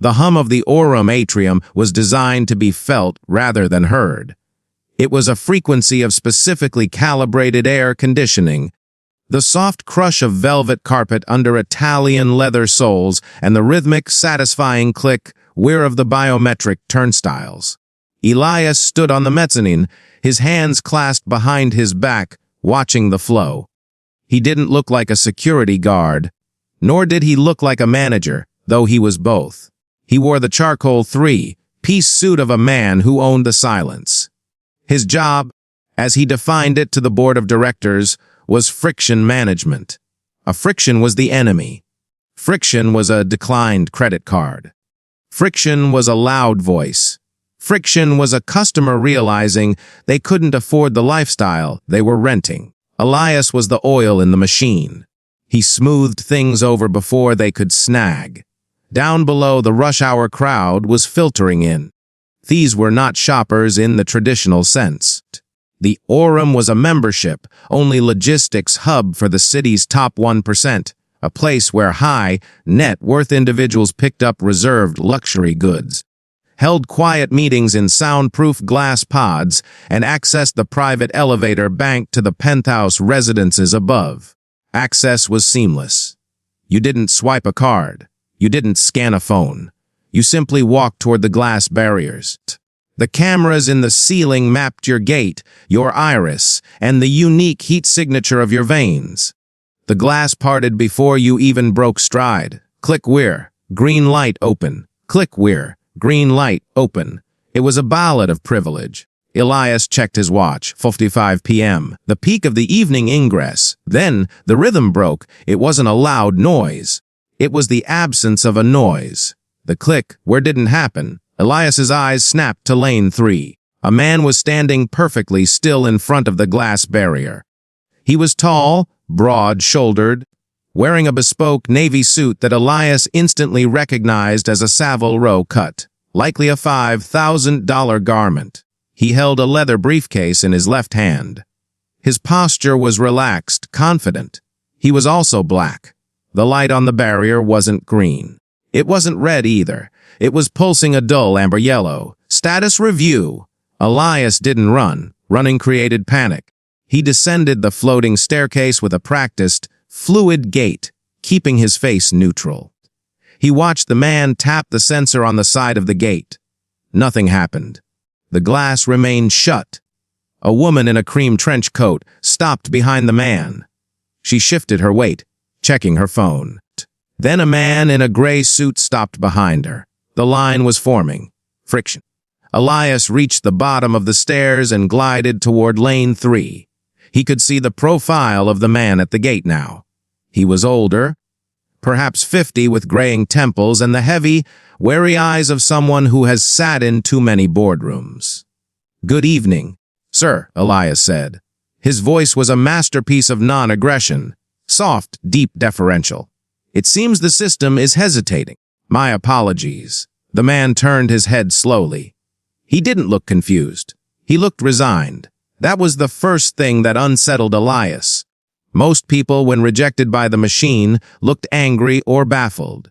The hum of the aurum atrium was designed to be felt rather than heard. It was a frequency of specifically calibrated air conditioning. The soft crush of velvet carpet under Italian leather soles and the rhythmic, satisfying whir of the biometric turnstiles. Elias stood on the mezzanine, his hands clasped behind his back, watching the flow. He didn't look like a security guard, nor did he look like a manager, though he was both. He wore the charcoal three-piece suit of a man who owned the silence. His job, as he defined it to the board of directors, was friction management. A friction was the enemy. Friction was a declined credit card. Friction was a loud voice. Friction was a customer realizing they couldn't afford the lifestyle they were renting. Elias was the oil in the machine. He smoothed things over before they could snag. Down below, the rush hour crowd was filtering in. These were not shoppers in the traditional sense. The Aurum was a membership, only logistics hub for the city's top 1%, a place where high net worth individuals picked up reserved luxury goods, held quiet meetings in soundproof glass pods, and accessed the private elevator bank to the penthouse residences above. Access was seamless. You didn't swipe a card. You didn't scan a phone. You simply walked toward the glass barriers. The cameras in the ceiling mapped your gait, your iris, and the unique heat signature of your veins. The glass parted before you even broke stride. Click whir, green light open. Click whir, green light open. It was a ballad of privilege. Elias checked his watch, 5:55 p.m., the peak of the evening ingress. Then the rhythm broke. It wasn't a loud noise. It was the absence of a noise. The click where didn't happen. Elias's eyes snapped to lane 3. A man was standing perfectly still in front of the glass barrier. He was tall, broad-shouldered, wearing a bespoke navy suit that Elias instantly recognized as a Savile Row cut, likely a $5,000 garment. He held a leather briefcase in his left hand. His posture was relaxed, confident. He was also black. The light on the barrier wasn't green. It wasn't red either. It was pulsing a dull amber yellow. Status review. Elias didn't run. Running created panic. He descended the floating staircase with a practiced, fluid gait, keeping his face neutral. He watched the man tap the sensor on the side of the gate. Nothing happened. The glass remained shut. A woman in a cream trench coat stopped behind the man. She shifted her weight, checking her phone. Then a man in a gray suit stopped behind her. The line was forming. Friction. Elias reached the bottom of the stairs and glided toward lane 3. He could see the profile of the man at the gate now. He was older, perhaps 50, with graying temples and the heavy, wary eyes of someone who has sat in too many boardrooms. "Good evening, sir," Elias said. His voice was a masterpiece of non-aggression, soft, deep, deferential. "It seems the system is hesitating. My apologies." The man turned his head slowly. He didn't look confused. He looked resigned. That was the first thing that unsettled Elias. Most people, when rejected by the machine, looked angry or baffled.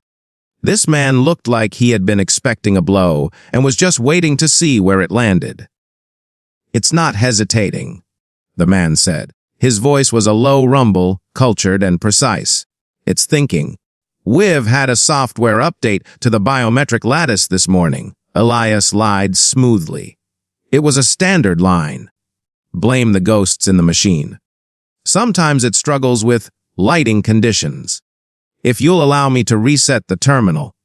This man looked like he had been expecting a blow and was just waiting to see where it landed. "It's not hesitating," the man said. His voice was a low rumble, cultured and precise. "It's thinking. We've had a software update to the biometric lattice this morning." Elias lied smoothly. It was a standard line. Blame the ghosts in the machine. Sometimes it struggles with lighting conditions. If you'll allow me to reset the terminal.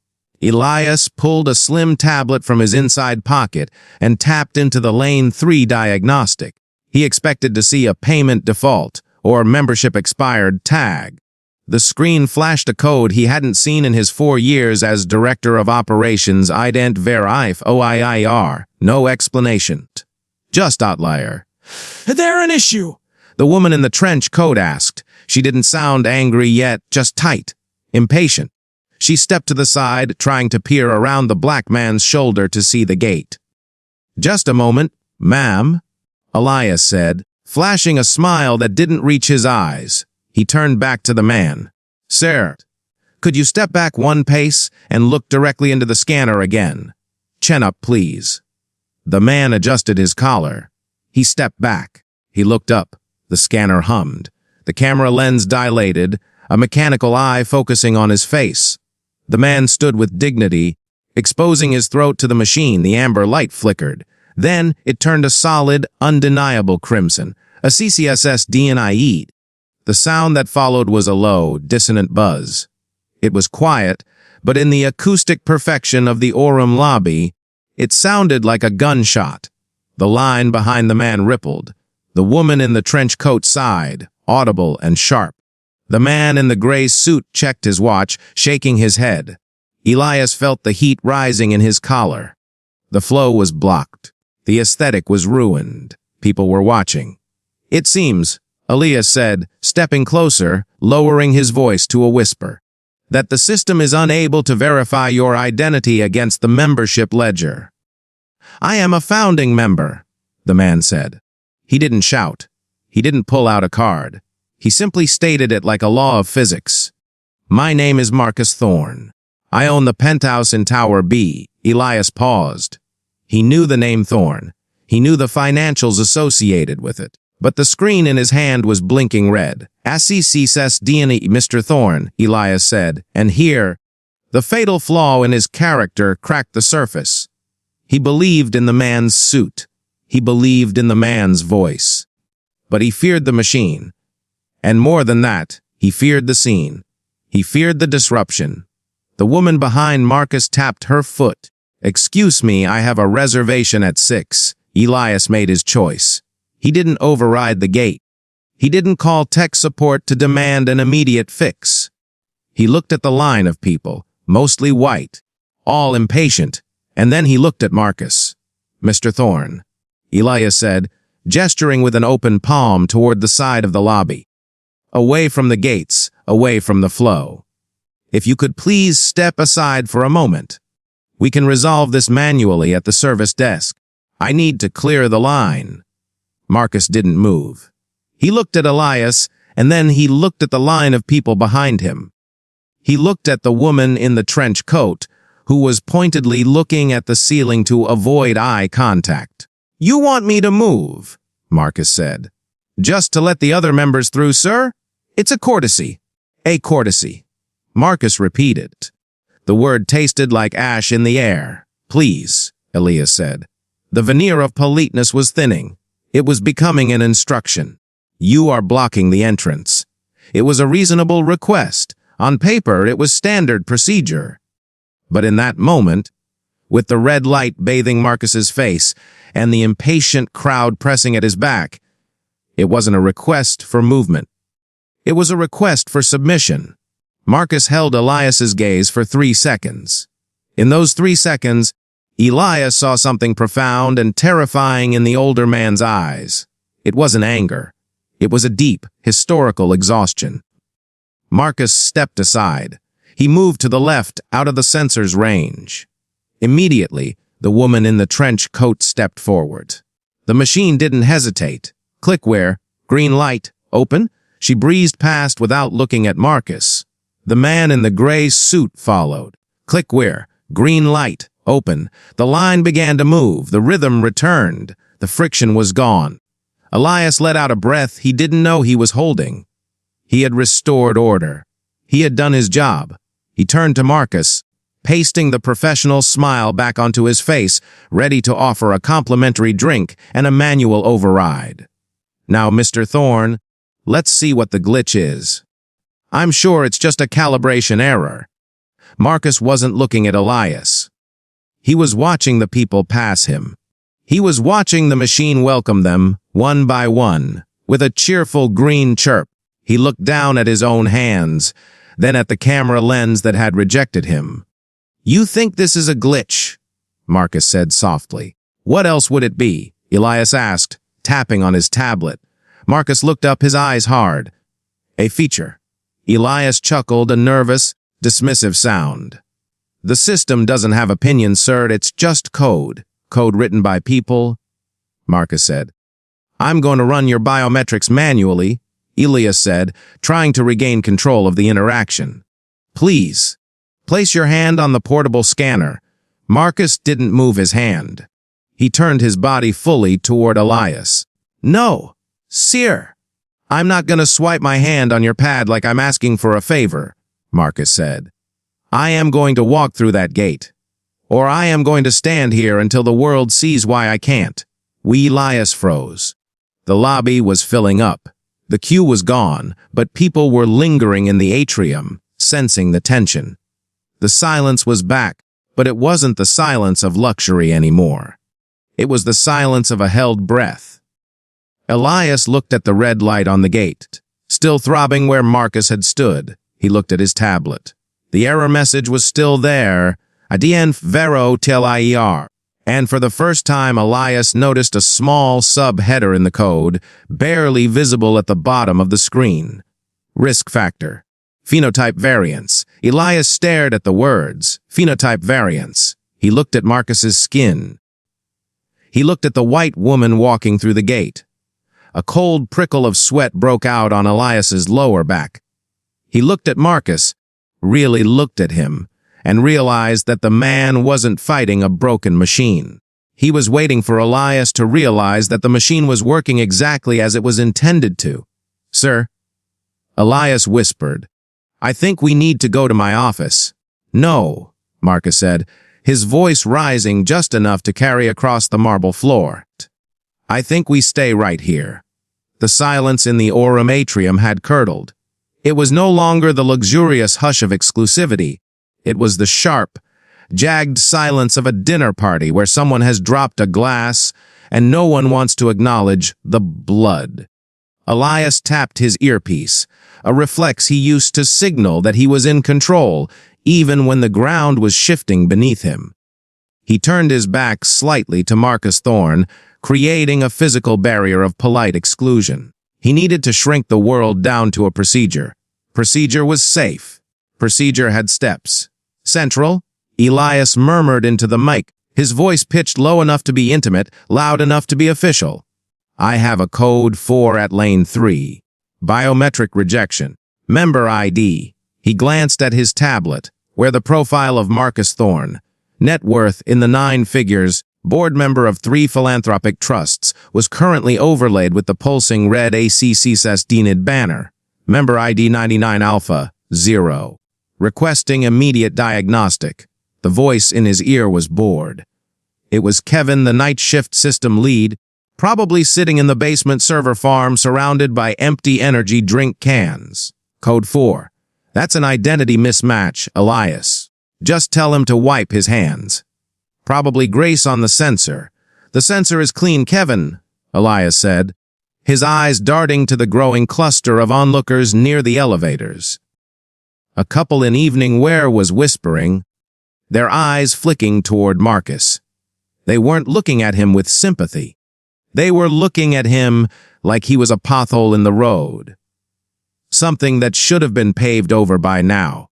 Elias pulled a slim tablet from his inside pocket and tapped into the lane 3 diagnostic. He expected to see a payment default or membership expired tag. The screen flashed a code he hadn't seen in his 4 years as Director of Operations ident verif OIIR. No explanation. Just outlier. "Is there an issue?" The woman in the trench coat asked. She didn't sound angry yet, just tight, impatient. She stepped to the side, trying to peer around the black man's shoulder to see the gate. "Just a moment, ma'am," Elias said, flashing a smile that didn't reach his eyes. He turned back to the man. "Sir, Could you step back one pace and look directly into the scanner again? Chin up, please. The man adjusted his collar. He stepped back. He looked up. The scanner hummed. The camera lens dilated, a mechanical eye focusing on his face. The man stood with dignity, exposing his throat to the machine. The amber light flickered. Then it turned a solid, undeniable crimson, a CCSS DNIE. The sound that followed was a low, dissonant buzz. It was quiet, but in the acoustic perfection of the Orem lobby, it sounded like a gunshot. The line behind the man rippled. The woman in the trench coat sighed, audible and sharp. The man in the gray suit checked his watch, shaking his head. Elias felt the heat rising in his collar. The flow was blocked. The aesthetic was ruined. People were watching. It seems, Elias said, stepping closer, lowering his voice to a whisper, that the system is unable to verify your identity against the membership ledger. I am a founding member, the man said. He didn't shout. He didn't pull out a card. He simply stated it like a law of physics. My name is Marcus Thorne. I own the penthouse in Tower B. Elias paused. He knew the name Thorne. He knew the financials associated with it. But the screen in his hand was blinking red. ACCS DNA, Mr. Thorne, Elias said, and here, the fatal flaw in his character cracked the surface. He believed in the man's suit. He believed in the man's voice. But he feared the machine. And more than that, he feared the scene. He feared the disruption. The woman behind Marcus tapped her foot. Excuse me, I have a reservation at 6. Elias made his choice. He didn't override the gate. He didn't call tech support to demand an immediate fix. He looked at the line of people, mostly white, all impatient, and then he looked at Marcus. Mr. Thorne, Elias said, gesturing with an open palm toward the side of the lobby. Away from the gates, away from the flow. If you could please step aside for a moment. We can resolve this manually at the service desk. I need to clear the line. Marcus didn't move. He looked at Elias, and then he looked at the line of people behind him. He looked at the woman in the trench coat, who was pointedly looking at the ceiling to avoid eye contact. You want me to move, Marcus said. Just to let the other members through, sir? It's a courtesy. A courtesy. Marcus repeated. The word tasted like ash in the air. Please, Elias said. The veneer of politeness was thinning. It was becoming an instruction. You are blocking the entrance. It was a reasonable request. On paper, it was standard procedure. But in that moment, with the red light bathing Marcus's face and the impatient crowd pressing at his back, it wasn't a request for movement. It was a request for submission. Marcus held Elias's gaze for 3 seconds. In those 3 seconds, Elias saw something profound and terrifying in the older man's eyes. It wasn't anger. It was a deep, historical exhaustion. Marcus stepped aside. He moved to the left, out of the sensor's range. Immediately, the woman in the trench coat stepped forward. The machine didn't hesitate. Clickware, green light, open. She breezed past without looking at Marcus. The man in the gray suit followed. Clickware, green light, open. The line began to move. The rhythm returned. The friction was gone. Elias let out a breath he didn't know he was holding. He had restored order. He had done his job. He turned to Marcus, pasting the professional smile back onto his face, ready to offer a complimentary drink and a manual override. Now, Mr. Thorne, let's see what the glitch is. I'm sure it's just a calibration error. Marcus wasn't looking at Elias. He was watching the people pass him. He was watching the machine welcome them, one by one, with a cheerful green chirp. He looked down at his own hands, then at the camera lens that had rejected him. You think this is a glitch? Marcus said softly. What else would it be? Elias asked, tapping on his tablet. Marcus looked up, his eyes hard. A feature. Elias chuckled, a nervous, dismissive sound. The system doesn't have opinions, sir. It's just code. Code written by people, Marcus said. I'm going to run your biometrics manually, Elias said, trying to regain control of the interaction. Please, place your hand on the portable scanner. Marcus didn't move his hand. He turned his body fully toward Elias. No, sir. I'm not going to swipe my hand on your pad like I'm asking for a favor, Marcus said. I am going to walk through that gate. Or I am going to stand here until the world sees why I can't. Elias froze. The lobby was filling up. The queue was gone, but people were lingering in the atrium, sensing the tension. The silence was back, but it wasn't the silence of luxury anymore. It was the silence of a held breath. Elias looked at the red light on the gate, still throbbing where Marcus had stood. He looked at his tablet. The error message was still there, "Adien vero tel IER." And for the first time, Elias noticed a small sub-header in the code, barely visible at the bottom of the screen. Risk factor. Phenotype variance. Elias stared at the words. Phenotype variance. He looked at Marcus's skin. He looked at the white woman walking through the gate. A cold prickle of sweat broke out on Elias's lower back. He looked at Marcus, really looked at him, and realized that the man wasn't fighting a broken machine. He was waiting for Elias to realize that the machine was working exactly as it was intended to. "Sir," Elias whispered, "I think we need to go to my office." "No," Marcus said, his voice rising just enough to carry across the marble floor. "I think we stay right here." The silence in the Aurum atrium had curdled. It was no longer the luxurious hush of exclusivity. It was the sharp, jagged silence of a dinner party where someone has dropped a glass and no one wants to acknowledge the blood. Elias tapped his earpiece, a reflex he used to signal that he was in control, even when the ground was shifting beneath him. He turned his back slightly to Marcus Thorne, creating a physical barrier of polite exclusion. He needed to shrink the world down to a procedure. Procedure was safe. Procedure had steps. "Central," Elias murmured into the mic, his voice pitched low enough to be intimate, loud enough to be official. "I have a code 4 at lane 3. Biometric rejection. Member ID." He glanced at his tablet, where the profile of Marcus Thorne, net worth in the 9 figures, board member of 3 philanthropic trusts, was currently overlaid with the pulsing red ACCS DNID banner. Member ID 99 Alpha 0. Requesting immediate diagnostic. The voice in his ear was bored. It was Kevin, the night shift system lead, probably sitting in the basement server farm surrounded by empty energy drink cans. Code 4. That's an identity mismatch, Elias. Just tell him to wipe his hands. Probably grace on the sensor. The sensor is clean, Kevin, Elias said, his eyes darting to the growing cluster of onlookers near the elevators. A couple in evening wear was whispering, their eyes flicking toward Marcus. They weren't looking at him with sympathy. They were looking at him like he was a pothole in the road. Something that should have been paved over by now.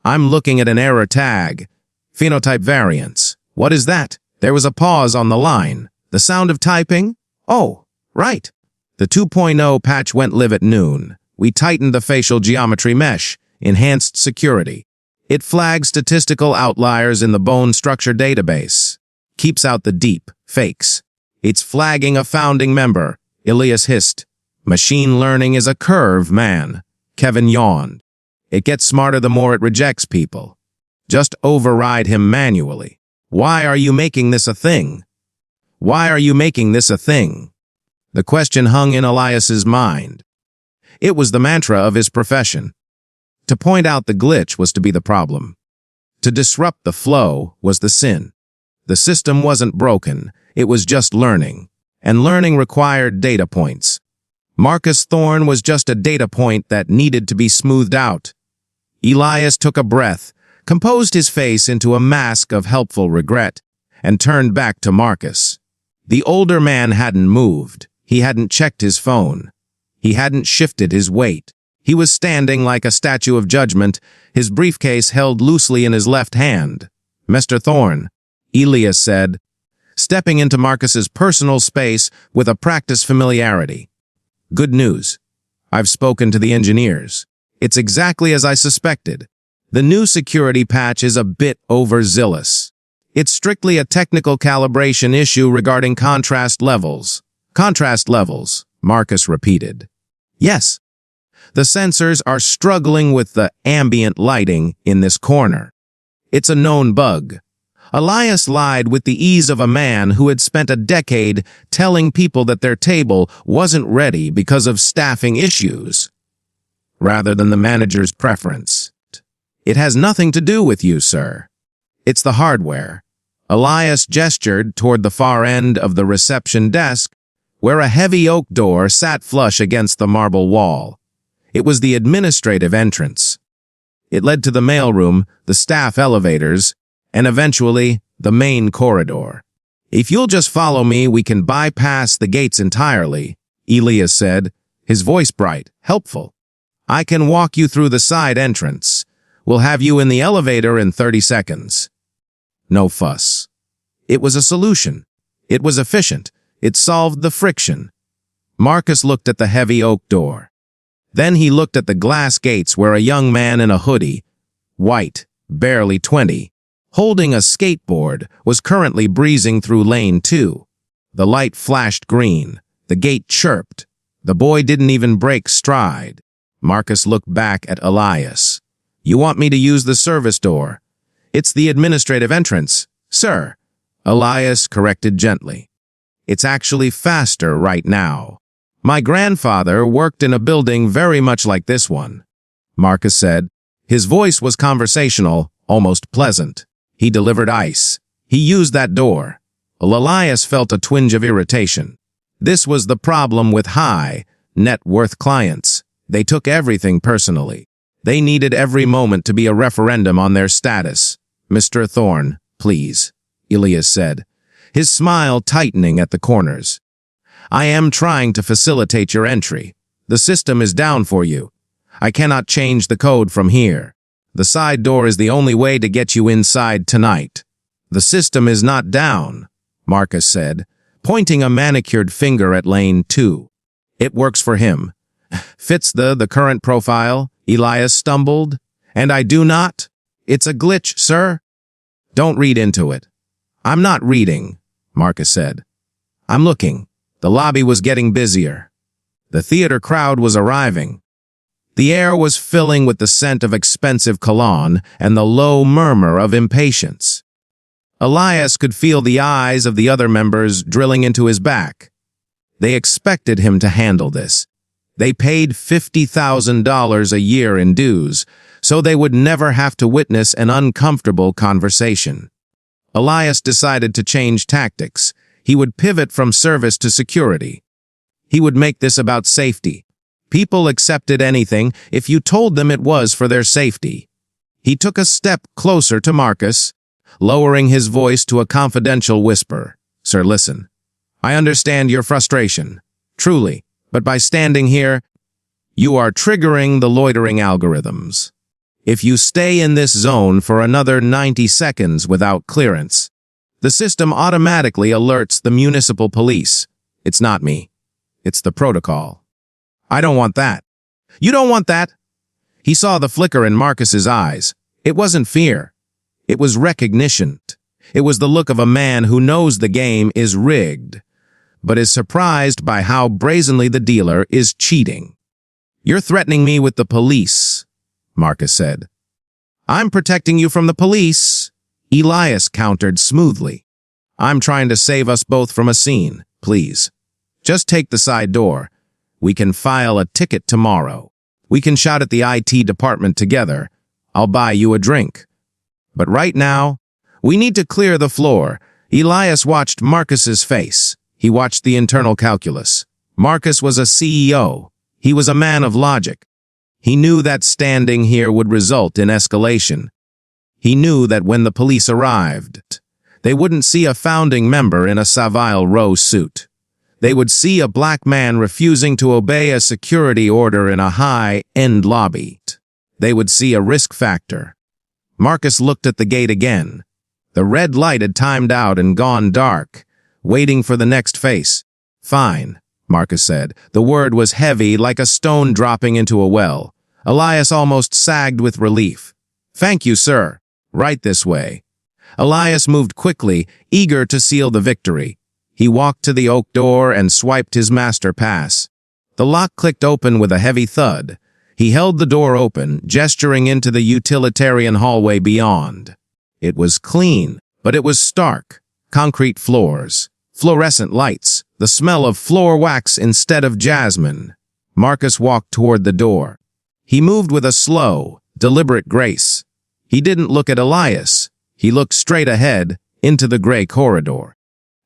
"I'm looking at an error tag. Phenotype variance. What is that?" There was a pause on the line. The sound of typing? "Oh, right. The 2.0 patch went live at noon. We tightened the facial geometry mesh. Enhanced security. It flags statistical outliers in the bone structure database. Keeps out the deep fakes. It's flagging a founding member," Elias hissed. "Machine learning is a curve, man." Kevin yawned. "It gets smarter the more it rejects people. Just override him manually. Why are you making this a thing? Why are you making this a thing?" The question hung in Elias's mind. It was the mantra of his profession. To point out the glitch was to be the problem. To disrupt the flow was the sin. The system wasn't broken, it was just learning. And learning required data points. Marcus Thorne was just a data point that needed to be smoothed out. Elias took a breath, composed his face into a mask of helpful regret, and turned back to Marcus. The older man hadn't moved. He hadn't checked his phone. He hadn't shifted his weight. He was standing like a statue of judgment, his briefcase held loosely in his left hand. "Mr. Thorne," Elias said, stepping into Marcus's personal space with a practiced familiarity. "Good news. I've spoken to the engineers. It's exactly as I suspected. The new security patch is a bit overzealous. It's strictly a technical calibration issue regarding contrast levels. Contrast levels, Marcus repeated. Yes. The sensors are struggling with the ambient lighting in this corner. It's a known bug. Elias lied with the ease of a man who had spent a decade telling people that their table wasn't ready because of staffing issues, rather than the manager's preference. It has nothing to do with you, sir. It's the hardware. Elias gestured toward the far end of the reception desk, where a heavy oak door sat flush against the marble wall. It was the administrative entrance. It led to the mailroom, the staff elevators, and eventually the main corridor. If you'll just follow me, we can bypass the gates entirely, Elias said, his voice bright, helpful. I can walk you through the side entrance. We'll have you in the elevator in 30 seconds. No fuss. It was a solution. It was efficient. It solved the friction. Marcus looked at the heavy oak door. Then he looked at the glass gates where a young man in a hoodie, white, barely 20, holding a skateboard, was currently breezing through lane 2. The light flashed green. The gate chirped. The boy didn't even break stride. Marcus looked back at Elias. You want me to use the service door? It's the administrative entrance, sir. Elias corrected gently. It's actually faster right now. My grandfather worked in a building very much like this one, Marcus said. His voice was conversational, almost pleasant. He delivered ice. He used that door. Elias felt a twinge of irritation. This was the problem with high net worth clients. They took everything personally. They needed every moment to be a referendum on their status. Mr. Thorne, please, Elias said, his smile tightening at the corners. I am trying to facilitate your entry. The system is down for you. I cannot change the code from here. The side door is the only way to get you inside tonight. The system is not down, Marcus said, pointing a manicured finger at lane 2. It works for him. Fits the current profile, Elias stumbled. And I do not? It's a glitch, sir. Don't read into it. I'm not reading, Marcus said. I'm looking. The lobby was getting busier. The theater crowd was arriving. The air was filling with the scent of expensive cologne and the low murmur of impatience. Elias could feel the eyes of the other members drilling into his back. They expected him to handle this. They paid $50,000 a year in dues, so they would never have to witness an uncomfortable conversation. Elias decided to change tactics. He would pivot from service to security. He would make this about safety. People accepted anything if you told them it was for their safety. He took a step closer to Marcus, lowering his voice to a confidential whisper. Sir, listen. I understand your frustration, truly, but by standing here, you are triggering the loitering algorithms. If you stay in this zone for another 90 seconds without clearance, the system automatically alerts the municipal police. It's not me. It's the protocol. I don't want that. You don't want that? He saw the flicker in Marcus's eyes. It wasn't fear. It was recognition. It was the look of a man who knows the game is rigged, but is surprised by how brazenly the dealer is cheating. You're threatening me with the police, Marcus said. I'm protecting you from the police, Elias countered smoothly. I'm trying to save us both from a scene, please. Just take the side door. We can file a ticket tomorrow. We can shout at the IT department together. I'll buy you a drink. But right now, we need to clear the floor. Elias watched Marcus's face. He watched the internal calculus. Marcus was a CEO. He was a man of logic. He knew that standing here would result in escalation. He knew that when the police arrived, they wouldn't see a founding member in a Savile Row suit. They would see a black man refusing to obey a security order in a high-end lobby. They would see a risk factor. Marcus looked at the gate again. The red light had timed out and gone dark, waiting for the next face. Fine, Marcus said. The word was heavy, like a stone dropping into a well. Elias almost sagged with relief. Thank you, sir. Right this way. Elias moved quickly, eager to seal the victory. He walked to the oak door and swiped his master pass. The lock clicked open with a heavy thud. He held the door open, gesturing into the utilitarian hallway beyond. It was clean, but it was stark. Concrete floors, fluorescent lights, the smell of floor wax instead of jasmine. Marcus walked toward the door. He moved with a slow, deliberate grace. He didn't look at Elias. He looked straight ahead, into the gray corridor.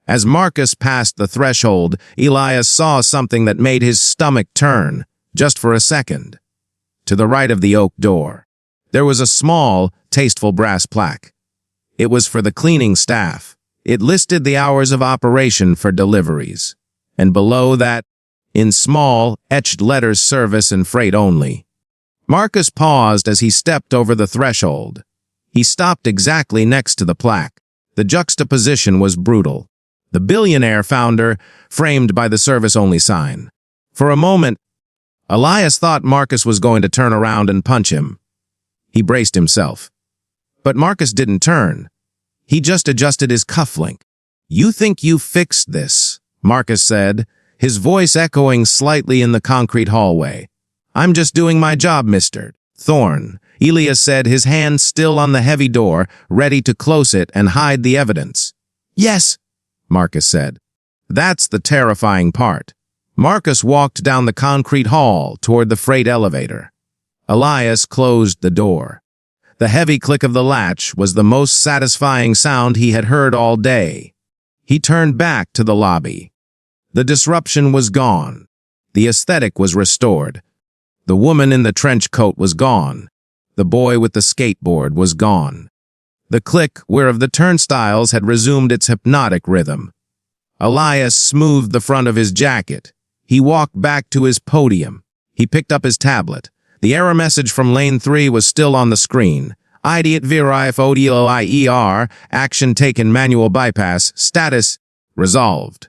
As Marcus passed the threshold, Elias saw something that made his stomach turn, just for a second. To the right of the oak door, there was a small, tasteful brass plaque. It was for the cleaning staff. It listed the hours of operation for deliveries. And below that, in small, etched letters, service and freight only. Marcus paused as he stepped over the threshold. He stopped exactly next to the plaque. The juxtaposition was brutal. The billionaire founder, framed by the service-only sign. For a moment, Elias thought Marcus was going to turn around and punch him. He braced himself. But Marcus didn't turn. He just adjusted his cufflink. "You think you fixed this," Marcus said, his voice echoing slightly in the concrete hallway. "I'm just doing my job, Mr. Thorne," Elias said, his hand still on the heavy door, ready to close it and hide the evidence. "Yes," Marcus said. That's the terrifying part. Marcus walked down the concrete hall toward the freight elevator. Elias closed the door. The heavy click of the latch was the most satisfying sound he had heard all day. He turned back to the lobby. The disruption was gone. The aesthetic was restored. The woman in the trench coat was gone. The boy with the skateboard was gone. The click whereof the turnstiles had resumed its hypnotic rhythm. Elias smoothed the front of his jacket. He walked back to his podium. He picked up his tablet. The error message from Lane 3 was still on the screen. Idiot verif ODLIER, action taken, manual bypass, status, resolved.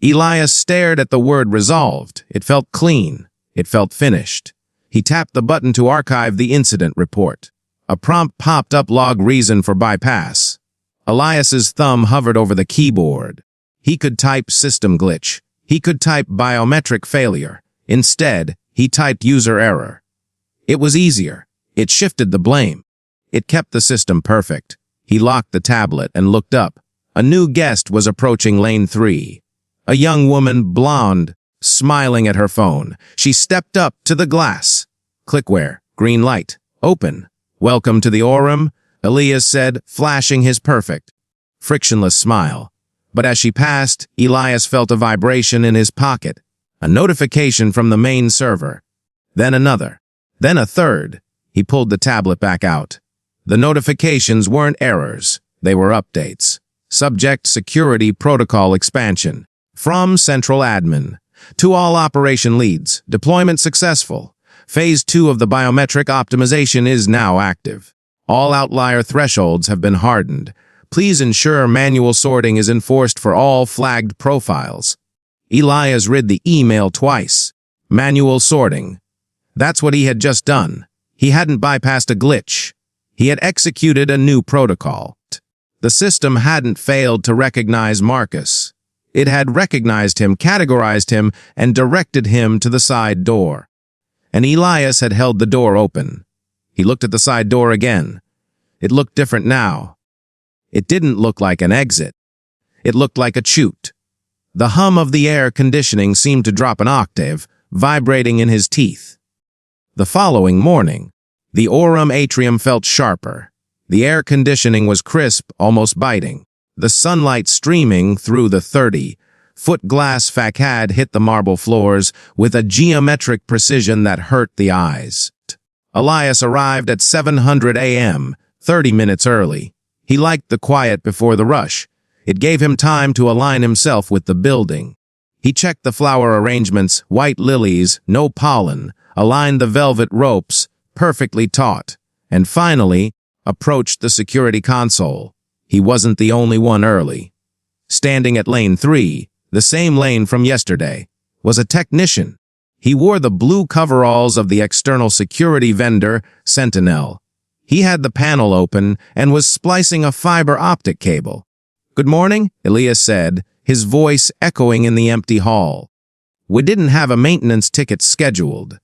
Elias stared at the word resolved. It felt clean. It felt finished. He tapped the button to archive the incident report. A prompt popped up, log reason for bypass. Elias's thumb hovered over the keyboard. He could type system glitch. He could type biometric failure. Instead, he typed user error. It was easier. It shifted the blame. It kept the system perfect. He locked the tablet and looked up. A new guest was approaching Lane 3. A young woman, blonde, smiling at her phone. She stepped up to the glass. Clickware, green light, open. "Welcome to the Orem," Elias said, flashing his perfect, frictionless smile. But as she passed, Elias felt a vibration in his pocket. A notification from the main server. Then another. Then a third. He pulled the tablet back out. The notifications weren't errors. They were updates. Subject security protocol expansion. From central admin. To all operation leads. Deployment successful. Phase 2 of the biometric optimization is now active. All outlier thresholds have been hardened. Please ensure manual sorting is enforced for all flagged profiles. Elias read the email twice. Manual sorting. That's what he had just done. He hadn't bypassed a glitch. He had executed a new protocol. The system hadn't failed to recognize Marcus. It had recognized him, categorized him, and directed him to the side door. And Elias had held the door open. He looked at the side door again. It looked different now. It didn't look like an exit. It looked like a chute. The hum of the air conditioning seemed to drop an octave, vibrating in his teeth. The following morning, the Orem atrium felt sharper. The air conditioning was crisp, almost biting. The sunlight streaming through the 30-foot glass facade hit the marble floors with a geometric precision that hurt the eyes. Elias arrived at 7:00 a.m., 30 minutes early. He liked the quiet before the rush. It gave him time to align himself with the building. He checked the flower arrangements, white lilies, no pollen, aligned the velvet ropes, perfectly taut, and finally approached the security console. He wasn't the only one early. Standing at lane 3, the same lane from yesterday, was a technician. He wore the blue coveralls of the external security vendor, Sentinel. He had the panel open and was splicing a fiber optic cable. "Good morning," Elias said, his voice echoing in the empty hall. "We didn't have a maintenance ticket scheduled."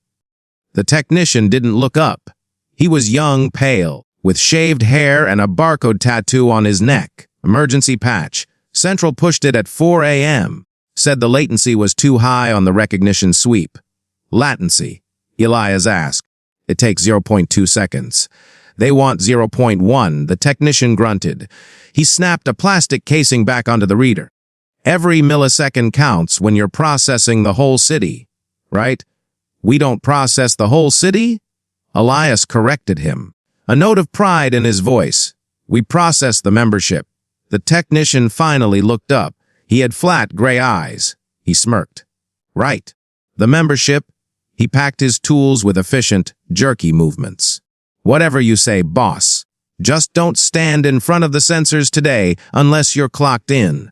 The technician didn't look up. He was young, pale, with shaved hair and a barcode tattoo on his neck. "Emergency patch. Central pushed it at 4 a.m. Said the latency was too high on the recognition sweep." "Latency?" Elias asked. "It takes 0.2 seconds. They want 0.1, the technician grunted. He snapped a plastic casing back onto the reader. "Every millisecond counts when you're processing the whole city, right?" "We don't process the whole city?" Elias corrected him, a note of pride in his voice. "We process the membership." The technician finally looked up. He had flat gray eyes. He smirked. "Right. The membership." He packed his tools with efficient, jerky movements. "Whatever you say, boss. Just don't stand in front of the sensors today unless you're clocked in."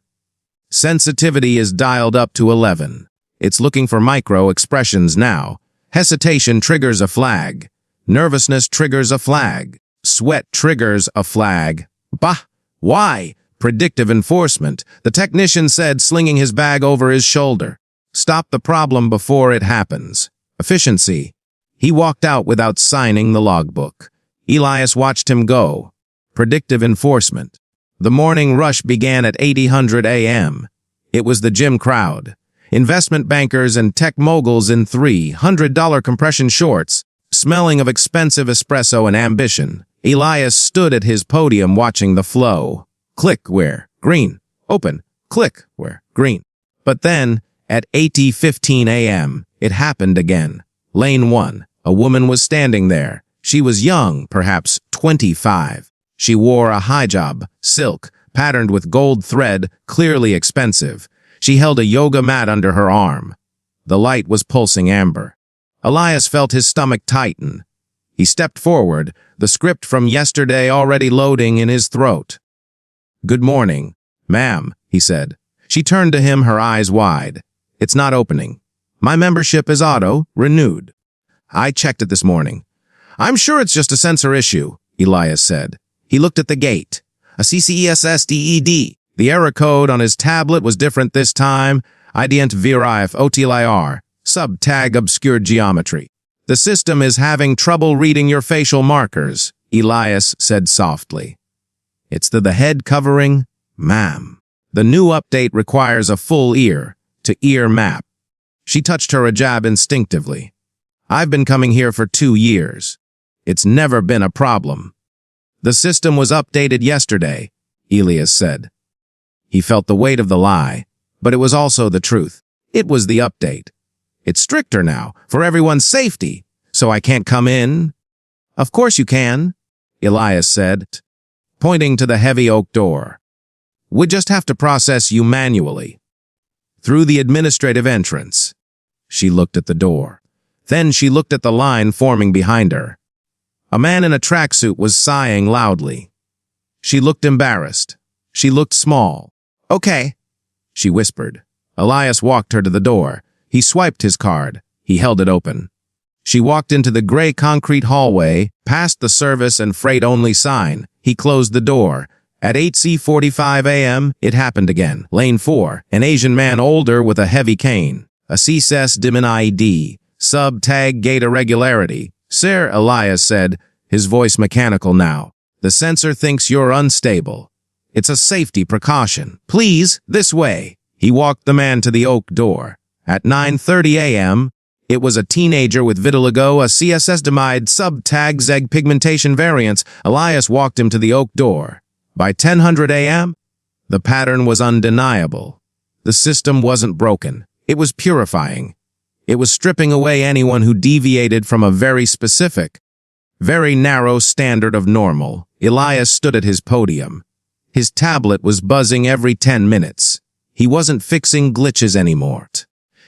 Sensitivity is dialed up to 11. It's looking for micro expressions now. Hesitation triggers a flag. Nervousness triggers a flag. Sweat triggers a flag. "Bah! Why?" "Predictive enforcement," the technician said, slinging his bag over his shoulder. "Stop the problem before it happens." "Efficiency." He walked out without signing the logbook. Elias watched him go. Predictive enforcement. The morning rush began at 8:00 a.m. It was the gym crowd. Investment bankers and tech moguls in $300 compression shorts, smelling of expensive espresso and ambition. Elias stood at his podium watching the flow. Click where green. Open. Click where green. But then, at 8:15 a.m., it happened again. Lane 1. A woman was standing there. She was young, perhaps 25. She wore a hijab, silk, patterned with gold thread, clearly expensive. She held a yoga mat under her arm. The light was pulsing amber. Elias felt his stomach tighten. He stepped forward, the script from yesterday already loading in his throat. "Good morning, ma'am," he said. She turned to him, her eyes wide. "It's not opening. My membership is auto-renewed. I checked it this morning." "I'm sure it's just a sensor issue," Elias said. He looked at the gate. A CCESSDED. The error code on his tablet was different this time. Ident virif OTLIR. Sub-tag obscured geometry. "The system is having trouble reading your facial markers," Elias said softly. "It's the head covering, ma'am. The new update requires a full ear-to-ear map." She touched her hijab instinctively. "I've been coming here for 2 years. It's never been a problem." "The system was updated yesterday," Elias said. He felt the weight of the lie, but it was also the truth. It was the update. "It's stricter now, for everyone's safety. So I can't come in?" "Of course you can," Elias said, pointing to the heavy oak door. "We just have to process you manually." "Through the administrative entrance." She looked at the door. Then she looked at the line forming behind her. A man in a tracksuit was sighing loudly. She looked embarrassed. She looked small. "Okay," she whispered. Elias walked her to the door. He swiped his card. He held it open. She walked into the gray concrete hallway, past the service and freight-only sign. He closed the door. At 8:45 a.m., it happened again. Lane 4, an Asian man older with a heavy cane. A CSS Dimin ID. Sub-tag gate irregularity. "Sir," Elias said, his voice mechanical now. "The sensor thinks you're unstable. It's a safety precaution. Please, this way." He walked the man to the oak door. At 9:30 a.m., it was a teenager with vitiligo, a CSS demide sub-tag zeg pigmentation variants. Elias walked him to the oak door. By 10:00 a.m., the pattern was undeniable. The system wasn't broken. It was purifying. It was stripping away anyone who deviated from a very specific, very narrow standard of normal. Elias stood at his podium. His tablet was buzzing every 10 minutes. He wasn't fixing glitches anymore.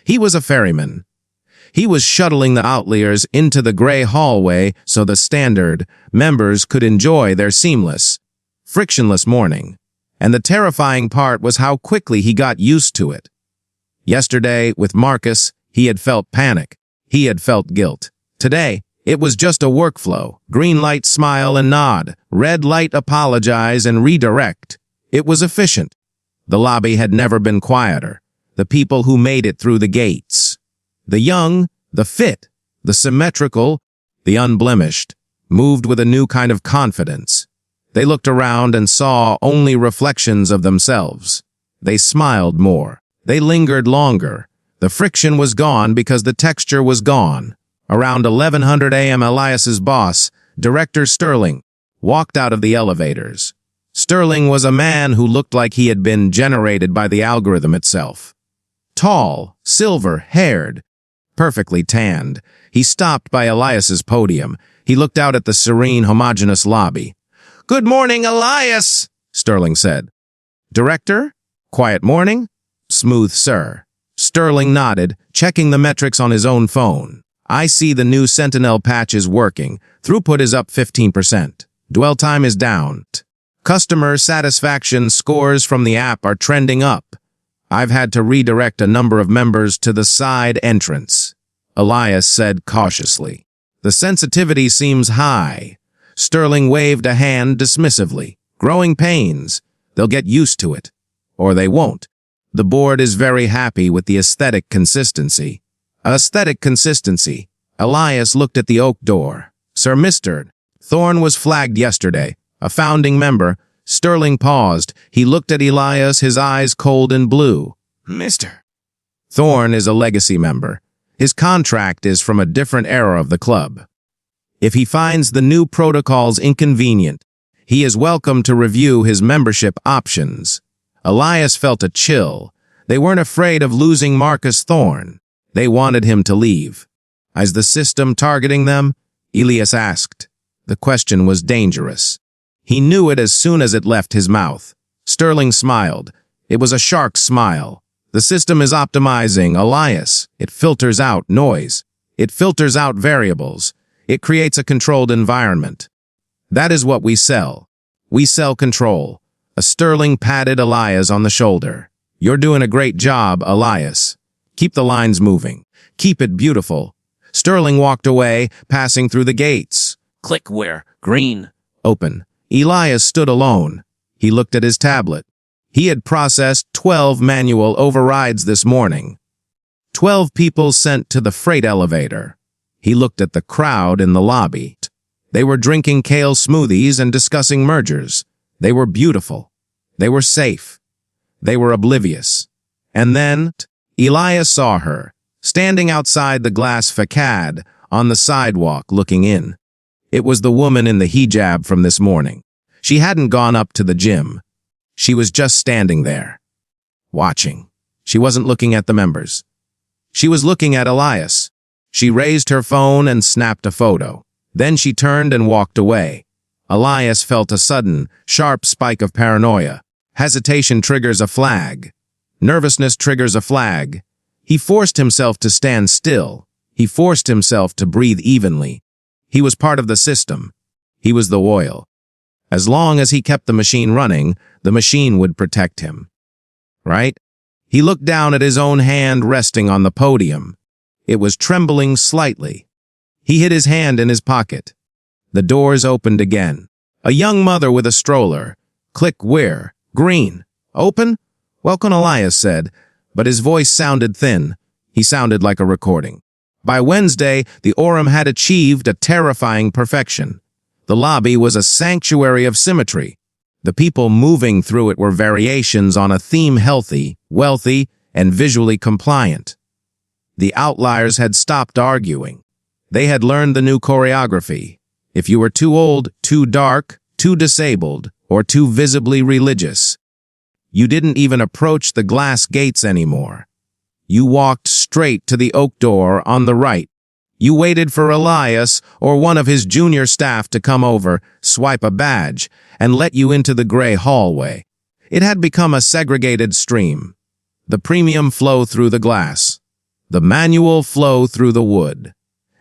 He was a ferryman. He was shuttling the outliers into the gray hallway so the standard members could enjoy their seamless, frictionless morning. And the terrifying part was how quickly he got used to it. Yesterday, with Marcus, he had felt panic. He had felt guilt. Today, It was just a workflow. Green light, smile and nod. Red light, apologize and redirect. It was efficient. The lobby had never been quieter. The people who made it through the gates. The young, the fit, the symmetrical, the unblemished, moved with a new kind of confidence. They looked around and saw only reflections of themselves. They smiled more. They lingered longer. The friction was gone because the texture was gone. Around 1100 a.m. Elias's boss, Director Sterling, walked out of the elevators. Sterling was a man who looked like he had been generated by the algorithm itself. Tall, silver-haired, perfectly tanned, he stopped by Elias's podium. He looked out at the serene, homogeneous lobby. "Good morning, Elias," Sterling said. "Director? Quiet morning?" "Smooth, sir." Sterling nodded, checking the metrics on his own phone. "I see the new Sentinel patch is working. Throughput is up 15%. Dwell time is down. Customer satisfaction scores from the app are trending up. I've had to redirect a number of members to the side entrance," Elias said cautiously. "The sensitivity seems high." Sterling waved a hand dismissively. "Growing pains. They'll get used to it. Or they won't. The board is very happy with the aesthetic consistency." Aesthetic consistency. Elias looked at the oak door. "Sir Mr. Thorne was flagged yesterday. A founding member." Sterling paused. He looked at Elias, his eyes cold and blue. "Mr. Thorne is a legacy member. His contract is from a different era of the club. If he finds the new protocols inconvenient, he is welcome to review his membership options." Elias felt a chill. They weren't afraid of losing Marcus Thorne. They wanted him to leave. "Is the system targeting them?" Elias asked. The question was dangerous. He knew it as soon as it left his mouth. Sterling smiled. It was a shark's smile. "The system is optimizing, Elias. It filters out noise. It filters out variables. It creates a controlled environment. That is what we sell. We sell control." A Sterling patted Elias on the shoulder. "You're doing a great job, Elias. Keep the lines moving. Keep it beautiful." Sterling walked away, passing through the gates. "Click where? Green. Open." Elias stood alone. He looked at his tablet. He had processed 12 manual overrides this morning. 12 people sent to the freight elevator. He looked at the crowd in the lobby. They were drinking kale smoothies and discussing mergers. They were beautiful. They were safe. They were oblivious. And then Elias saw her, standing outside the glass facade on the sidewalk looking in. It was the woman in the hijab from this morning. She hadn't gone up to the gym. She was just standing there, watching. She wasn't looking at the members. She was looking at Elias. She raised her phone and snapped a photo. Then she turned and walked away. Elias felt a sudden, sharp spike of paranoia. Hesitation triggers a flag. Nervousness triggers a flag. He forced himself to stand still. He forced himself to breathe evenly. He was part of the system. He was the oil. As long as he kept the machine running, the machine would protect him. Right? He looked down at his own hand resting on the podium. It was trembling slightly. He hid his hand in his pocket. The doors opened again. A young mother with a stroller. "Click where? Green. Open?" "Welcome," Elias said, but his voice sounded thin. He sounded like a recording. By Wednesday, the Orem had achieved a terrifying perfection. The lobby was a sanctuary of symmetry. The people moving through it were variations on a theme: healthy, wealthy, and visually compliant. The outliers had stopped arguing. They had learned the new choreography. If you were too old, too dark, too disabled, or too visibly religious, you didn't even approach the glass gates anymore. You walked straight to the oak door on the right. You waited for Elias or one of his junior staff to come over, swipe a badge, and let you into the gray hallway. It had become a segregated stream. The premium flow through the glass. The manual flow through the wood.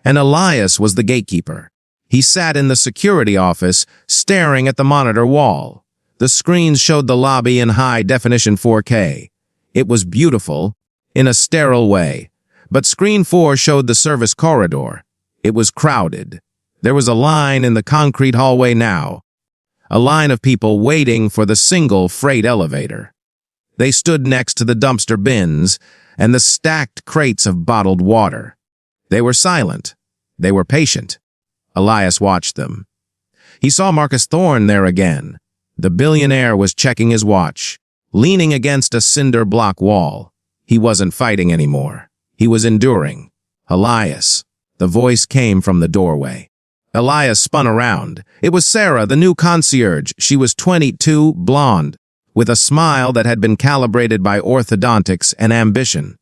And Elias was the gatekeeper. He sat in the security office, staring at the monitor wall. The screens showed the lobby in high-definition 4K. It was beautiful, in a sterile way. But Screen 4 showed the service corridor. It was crowded. There was a line in the concrete hallway now, a line of people waiting for the single freight elevator. They stood next to the dumpster bins and the stacked crates of bottled water. They were silent. They were patient. Elias watched them. He saw Marcus Thorne there again. The billionaire was checking his watch, leaning against a cinder block wall. He wasn't fighting anymore. He was enduring. Elias. The voice came from the doorway. Elias spun around. It was Sarah, the new concierge. She was 22, blonde, with a smile that had been calibrated by orthodontics and ambition.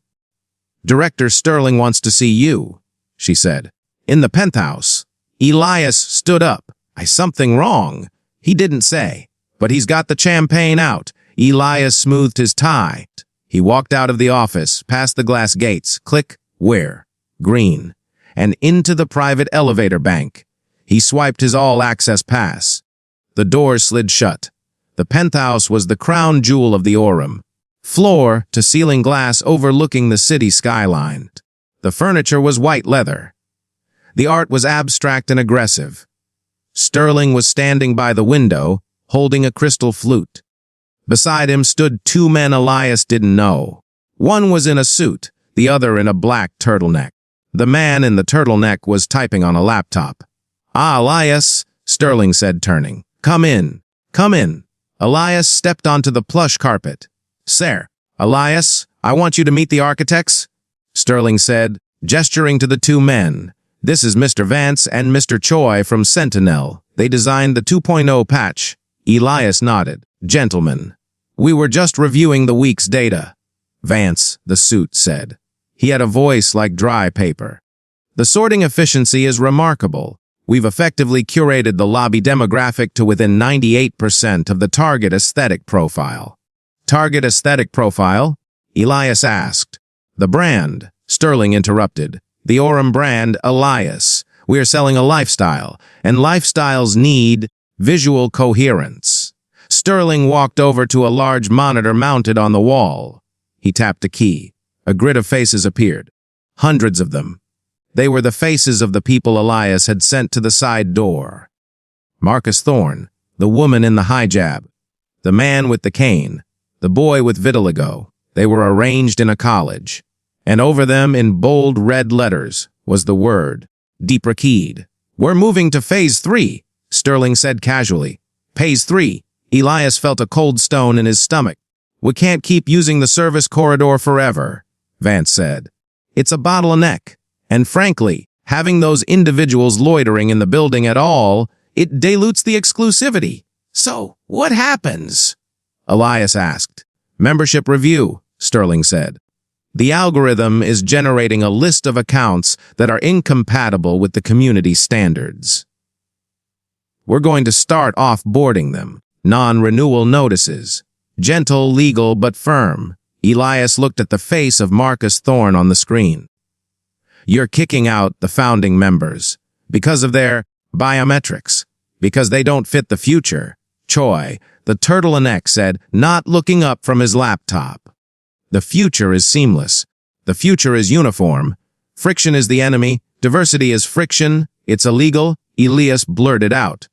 "Director Sterling wants to see you," she said. "In the penthouse." Elias stood up. "Something wrong?" He didn't say, but he's got the champagne out. Elias smoothed his tie. He walked out of the office, past the glass gates, click, where? Green, and into the private elevator bank. He swiped his all-access pass. The doors slid shut. The penthouse was the crown jewel of the Orem, floor-to-ceiling glass overlooking the city skyline. The furniture was white leather. The art was abstract and aggressive. Sterling was standing by the window, holding a crystal flute. Beside him stood two men Elias didn't know. One was in a suit, the other in a black turtleneck. The man in the turtleneck was typing on a laptop. "Ah, Elias," Sterling said, turning. "Come in. Come in." Elias stepped onto the plush carpet. "Sir, Elias, I want you to meet the architects," Sterling said, gesturing to the two men. "This is Mr. Vance and Mr. Choi from Sentinel. They designed the 2.0 patch." Elias nodded. "Gentlemen, we were just reviewing the week's data," Vance, the suit, said. He had a voice like dry paper. "The sorting efficiency is remarkable. We've effectively curated the lobby demographic to within 98% of the target aesthetic profile." "Target aesthetic profile?" Elias asked. "The brand," Sterling interrupted. "The Orem brand, Elias. We are selling a lifestyle, and lifestyles need visual coherence." Sterling walked over to a large monitor mounted on the wall. He tapped a key. A grid of faces appeared. Hundreds of them. They were the faces of the people Elias had sent to the side door. Marcus Thorne, the woman in the hijab, the man with the cane, the boy with vitiligo. They were arranged in a college, and over them in bold red letters was the word, Deprecated. "We're moving to Phase 3, Sterling said casually. "Phase 3. Elias felt a cold stone in his stomach. "We can't keep using the service corridor forever," Vance said. "It's a bottleneck. And frankly, having those individuals loitering in the building at all, it dilutes the exclusivity." "So, what happens?" Elias asked. "Membership review," Sterling said. "The algorithm is generating a list of accounts that are incompatible with the community standards. We're going to start off-boarding them. Non-renewal notices. Gentle, legal, but firm." Elias looked at the face of Marcus Thorne on the screen. "You're kicking out the founding members because of their biometrics, because they don't fit the future," Choi, the turtleneck, said, not looking up from his laptop. "The future is seamless. The future is uniform. Friction is the enemy. Diversity is friction. It's illegal," Elias blurted out.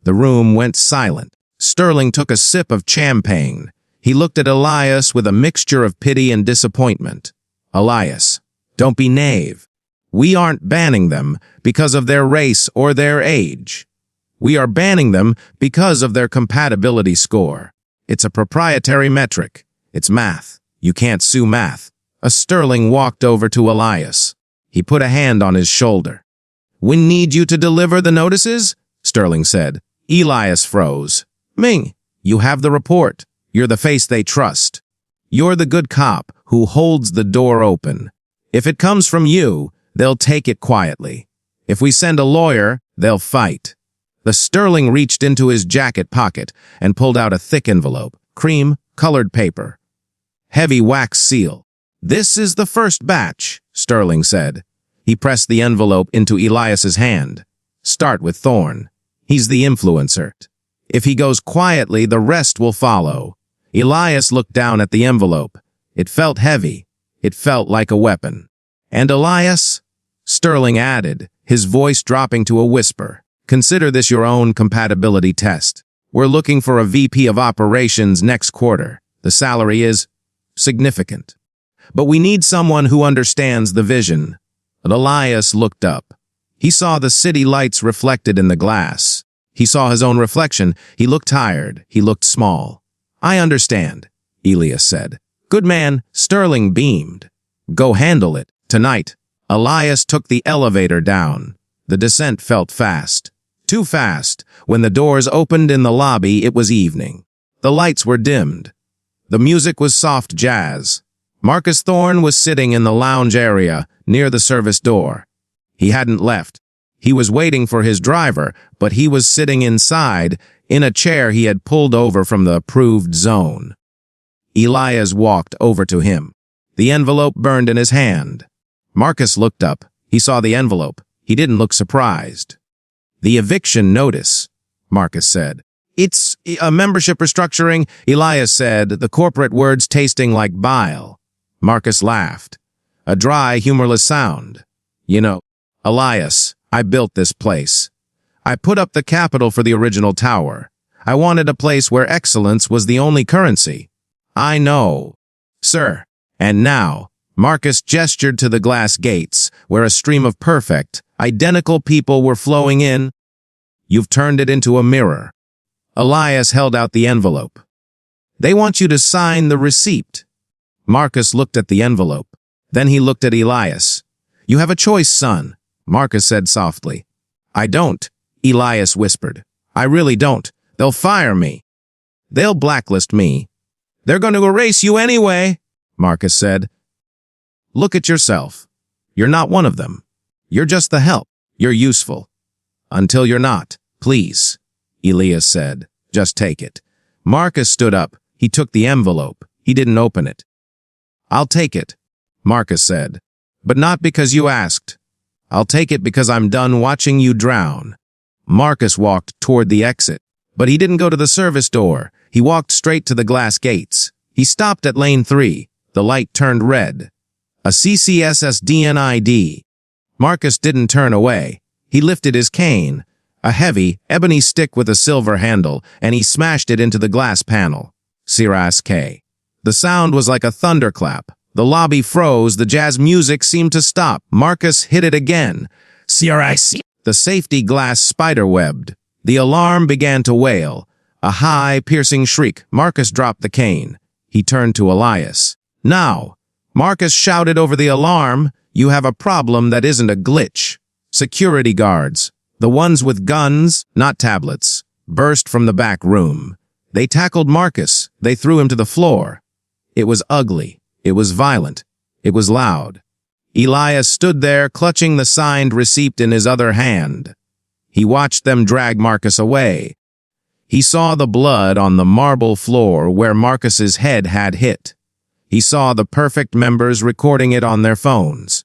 The room went silent. Sterling took a sip of champagne. He looked at Elias with a mixture of pity and disappointment. "Elias, don't be naive. We aren't banning them because of their race or their age. We are banning them because of their compatibility score. It's a proprietary metric. It's math. You can't sue math." Sterling walked over to Elias. He put a hand on his shoulder. "We need you to deliver the notices," Sterling said. Elias froze. "Ming, you have the report. You're the face they trust. You're the good cop who holds the door open. If it comes from you, they'll take it quietly. If we send a lawyer, they'll fight." The Sterling reached into his jacket pocket and pulled out a thick envelope, cream-colored paper. Heavy wax seal. "This is the first batch," Sterling said. He pressed the envelope into Elias's hand. "Start with Thorne. He's the influencer. If he goes quietly, the rest will follow." Elias looked down at the envelope. It felt heavy. It felt like a weapon. "And Elias?" Sterling added, his voice dropping to a whisper. Consider this your own compatibility test. We're looking for a VP of operations next quarter. The salary is significant. But we need someone who understands the vision. Elias looked up. He saw the city lights reflected in the glass. He saw his own reflection. He looked tired. He looked small. I understand, Elias said. Good man, Sterling beamed. Go handle it. Tonight. Elias took the elevator down. The descent felt fast. Too fast. When the doors opened in the lobby, it was evening. The lights were dimmed. The music was soft jazz. Marcus Thorne was sitting in the lounge area, near the service door. He hadn't left. He was waiting for his driver, but he was sitting inside, in a chair he had pulled over from the approved zone. Elias walked over to him. The envelope burned in his hand. Marcus looked up. He saw the envelope. He didn't look surprised. The eviction notice, Marcus said. It's a membership restructuring, Elias said, the corporate words tasting like bile. Marcus laughed. A dry, humorless sound. You know, Elias, I built this place. I put up the capital for the original tower. I wanted a place where excellence was the only currency. I know, sir. And now, Marcus gestured to the glass gates, where a stream of perfect, identical people were flowing in. You've turned it into a mirror. Elias held out the envelope. They want you to sign the receipt. Marcus looked at the envelope. Then he looked at Elias. You have a choice, son, Marcus said softly. I don't, Elias whispered. I really don't. They'll fire me. They'll blacklist me. They're going to erase you anyway, Marcus said. Look at yourself. You're not one of them. You're just the help. You're useful. Until you're not, please, Elias said. Just take it. Marcus stood up. He took the envelope. He didn't open it. I'll take it, Marcus said. But not because you asked. I'll take it because I'm done watching you drown. Marcus walked toward the exit. But he didn't go to the service door. He walked straight to the glass gates. He stopped at lane 3. The light turned red. A CCSS DNID. Marcus didn't turn away. He lifted his cane, a heavy, ebony stick with a silver handle, and he smashed it into the glass panel. Siras K. The sound was like a thunderclap. The lobby froze. The jazz music seemed to stop. Marcus hit it again. Siras. The safety glass spiderwebbed. The alarm began to wail. A high, piercing shriek. Marcus dropped the cane. He turned to Elias. Now, Marcus shouted over the alarm, you have a problem that isn't a glitch. Security guards, the ones with guns, not tablets, burst from the back room. They tackled Marcus. They threw him to the floor. It was ugly. It was violent. It was loud. Elias stood there, clutching the signed receipt in his other hand. He watched them drag Marcus away. He saw the blood on the marble floor where Marcus's head had hit. He saw the perfect members recording it on their phones.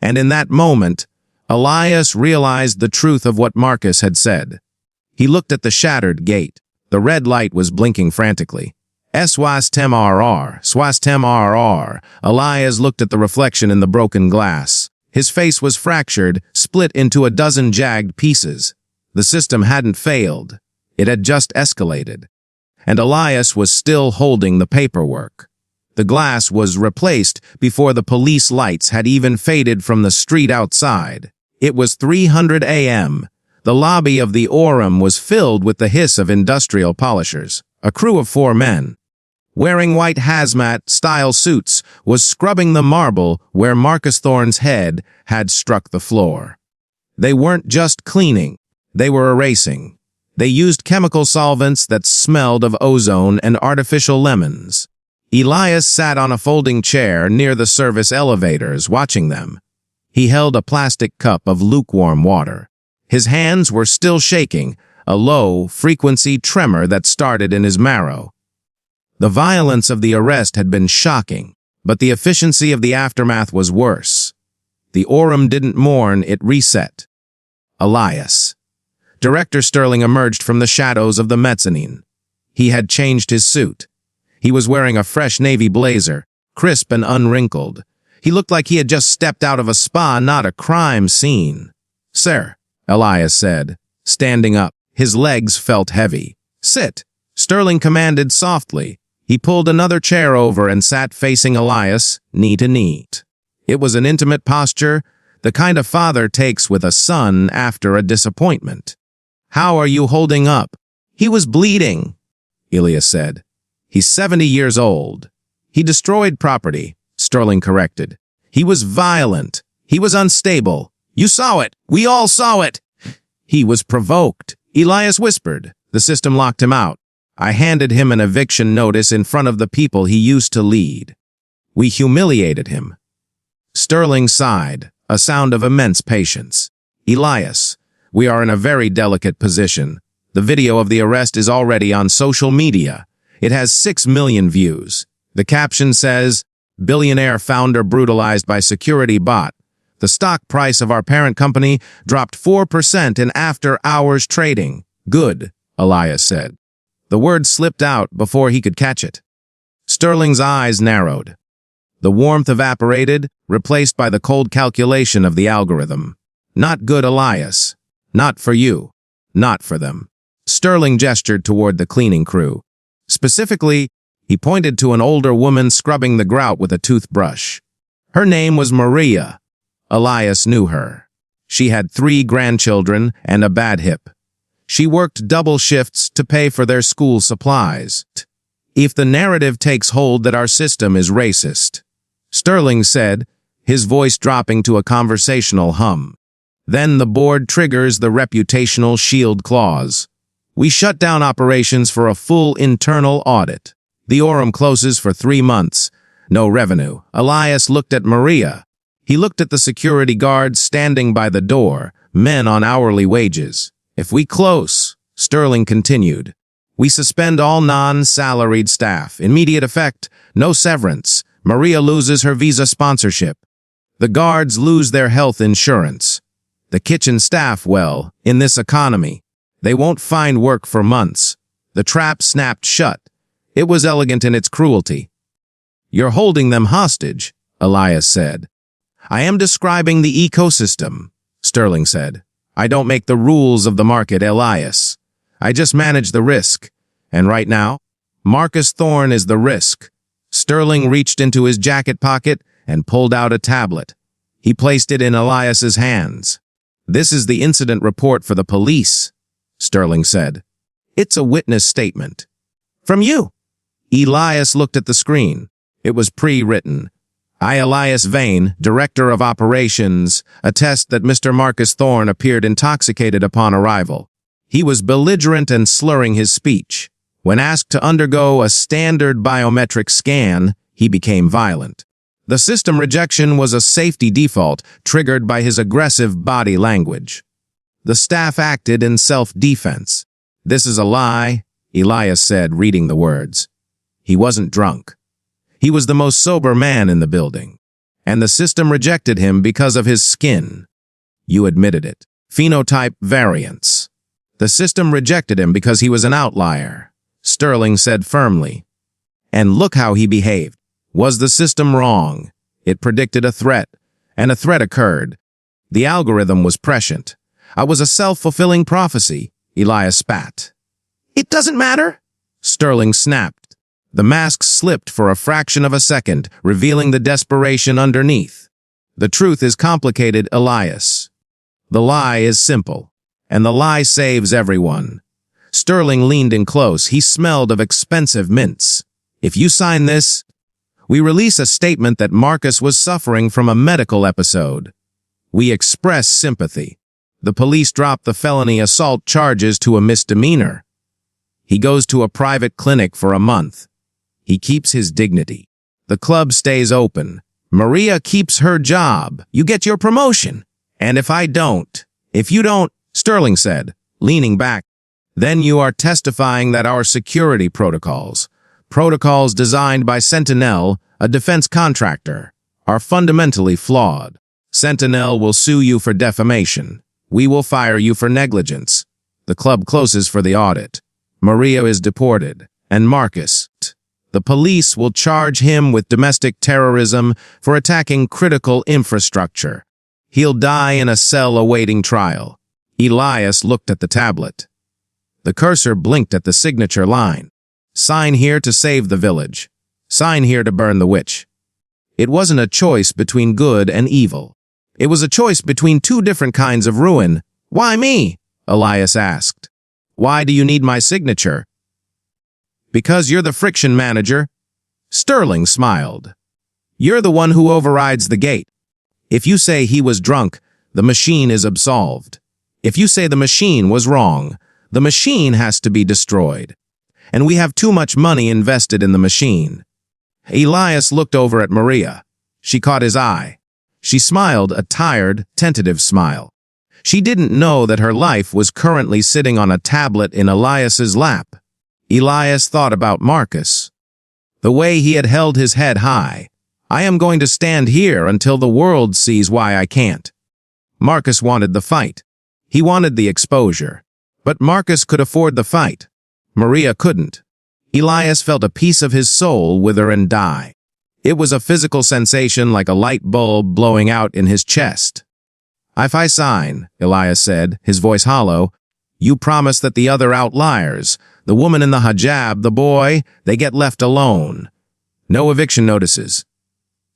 And in that moment, Elias realized the truth of what Marcus had said. He looked at the shattered gate. The red light was blinking frantically. Swastem RR. Elias looked at the reflection in the broken glass. His face was fractured, split into a dozen jagged pieces. The system hadn't failed. It had just escalated. And Elias was still holding the paperwork. The glass was replaced before the police lights had even faded from the street outside. It was 300 a.m. The lobby of the Orem was filled with the hiss of industrial polishers. A crew of 4 men, wearing white hazmat-style suits, was scrubbing the marble where Marcus Thorne's head had struck the floor. They weren't just cleaning. They were erasing. They used chemical solvents that smelled of ozone and artificial lemons. Elias sat on a folding chair near the service elevators, watching them. He held a plastic cup of lukewarm water. His hands were still shaking, a low-frequency tremor that started in his marrow. The violence of the arrest had been shocking, but the efficiency of the aftermath was worse. The Orem didn't mourn, it reset. Elias. Director Sterling emerged from the shadows of the mezzanine. He had changed his suit. He was wearing a fresh navy blazer, crisp and unwrinkled. He looked like he had just stepped out of a spa, not a crime scene. Sir, Elias said, standing up. His legs felt heavy. Sit, Sterling commanded softly. He pulled another chair over and sat facing Elias, knee to knee. It was an intimate posture, the kind a father takes with a son after a disappointment. How are you holding up? He was bleeding, Elias said. He's 70 years old. He destroyed property, Sterling corrected. He was violent. He was unstable. You saw it. We all saw it. He was provoked, Elias whispered. The system locked him out. I handed him an eviction notice in front of the people he used to lead. We humiliated him. Sterling sighed, a sound of immense patience. Elias, we are in a very delicate position. The video of the arrest is already on social media. It has 6 million views. The caption says, "Billionaire founder brutalized by security bot. The stock price of our parent company dropped 4% in after-hours trading." Good, Elias said. The word slipped out before he could catch it. Sterling's eyes narrowed. The warmth evaporated, replaced by the cold calculation of the algorithm. Not good, Elias. Not for you. Not for them. Sterling gestured toward the cleaning crew. Specifically, he pointed to an older woman scrubbing the grout with a toothbrush. Her name was Maria. Elias knew her. She had 3 grandchildren and a bad hip. She worked double shifts to pay for their school supplies. If the narrative takes hold that our system is racist, Sterling said, his voice dropping to a conversational hum. Then the board triggers the reputational shield clause. We shut down operations for a full internal audit. The Orem closes for 3 months. No revenue. Elias looked at Maria. He looked at the security guards standing by the door, men on hourly wages. If we close, Sterling continued, we suspend all non-salaried staff. Immediate effect, no severance. Maria loses her visa sponsorship. The guards lose their health insurance. The kitchen staff, well, in this economy, they won't find work for months. The trap snapped shut. It was elegant in its cruelty. You're holding them hostage, Elias said. I am describing the ecosystem, Sterling said. I don't make the rules of the market, Elias. I just manage the risk. And right now, Marcus Thorne is the risk. Sterling reached into his jacket pocket and pulled out a tablet. He placed it in Elias's hands. This is the incident report for the police, Sterling said. It's a witness statement. From you. Elias looked at the screen. It was pre-written. I, Elias Vane, Director of Operations, attest that Mr. Marcus Thorne appeared intoxicated upon arrival. He was belligerent and slurring his speech. When asked to undergo a standard biometric scan, he became violent. The system rejection was a safety default triggered by his aggressive body language. The staff acted in self-defense. This is a lie, Elias said, reading the words. He wasn't drunk. He was the most sober man in the building. And the system rejected him because of his skin. You admitted it. Phenotype variance. The system rejected him because he was an outlier, Sterling said firmly. And look how he behaved. Was the system wrong? It predicted a threat, and a threat occurred. The algorithm was prescient. I was a self-fulfilling prophecy, Elias spat. It doesn't matter, Sterling snapped. The mask slipped for a fraction of a second, revealing the desperation underneath. The truth is complicated, Elias. The lie is simple, and the lie saves everyone. Sterling leaned in close. He smelled of expensive mints. If you sign this, we release a statement that Marcus was suffering from a medical episode. We express sympathy. The police drop the felony assault charges to a misdemeanor. He goes to a private clinic for a month. He keeps his dignity. The club stays open. Maria keeps her job. You get your promotion. And if you don't, Sterling said, leaning back, then you are testifying that our security protocols designed by Sentinel, a defense contractor, are fundamentally flawed. Sentinel will sue you for defamation. We will fire you for negligence. The club closes for the audit. Maria is deported. And Marcus, the police will charge him with domestic terrorism for attacking critical infrastructure. He'll die in a cell awaiting trial. Elias looked at the tablet. The cursor blinked at the signature line. Sign here to save the village. Sign here to burn the witch. It wasn't a choice between good and evil. It was a choice between two different kinds of ruin. Why me? Elias asked. Why do you need my signature? Because you're the friction manager. Sterling smiled. You're the one who overrides the gate. If you say he was drunk, the machine is absolved. If you say the machine was wrong, the machine has to be destroyed. And we have too much money invested in the machine. Elias looked over at Maria. She caught his eye. She smiled a tired, tentative smile. She didn't know that her life was currently sitting on a tablet in Elias's lap. Elias thought about Marcus. The way he had held his head high. I am going to stand here until the world sees why I can't. Marcus wanted the fight. He wanted the exposure. But Marcus could afford the fight. Maria couldn't. Elias felt a piece of his soul wither and die. It was a physical sensation like a light bulb blowing out in his chest. If I sign, Elias said, his voice hollow, you promise that the other outliers, the woman in the hijab, the boy, they get left alone. No eviction notices.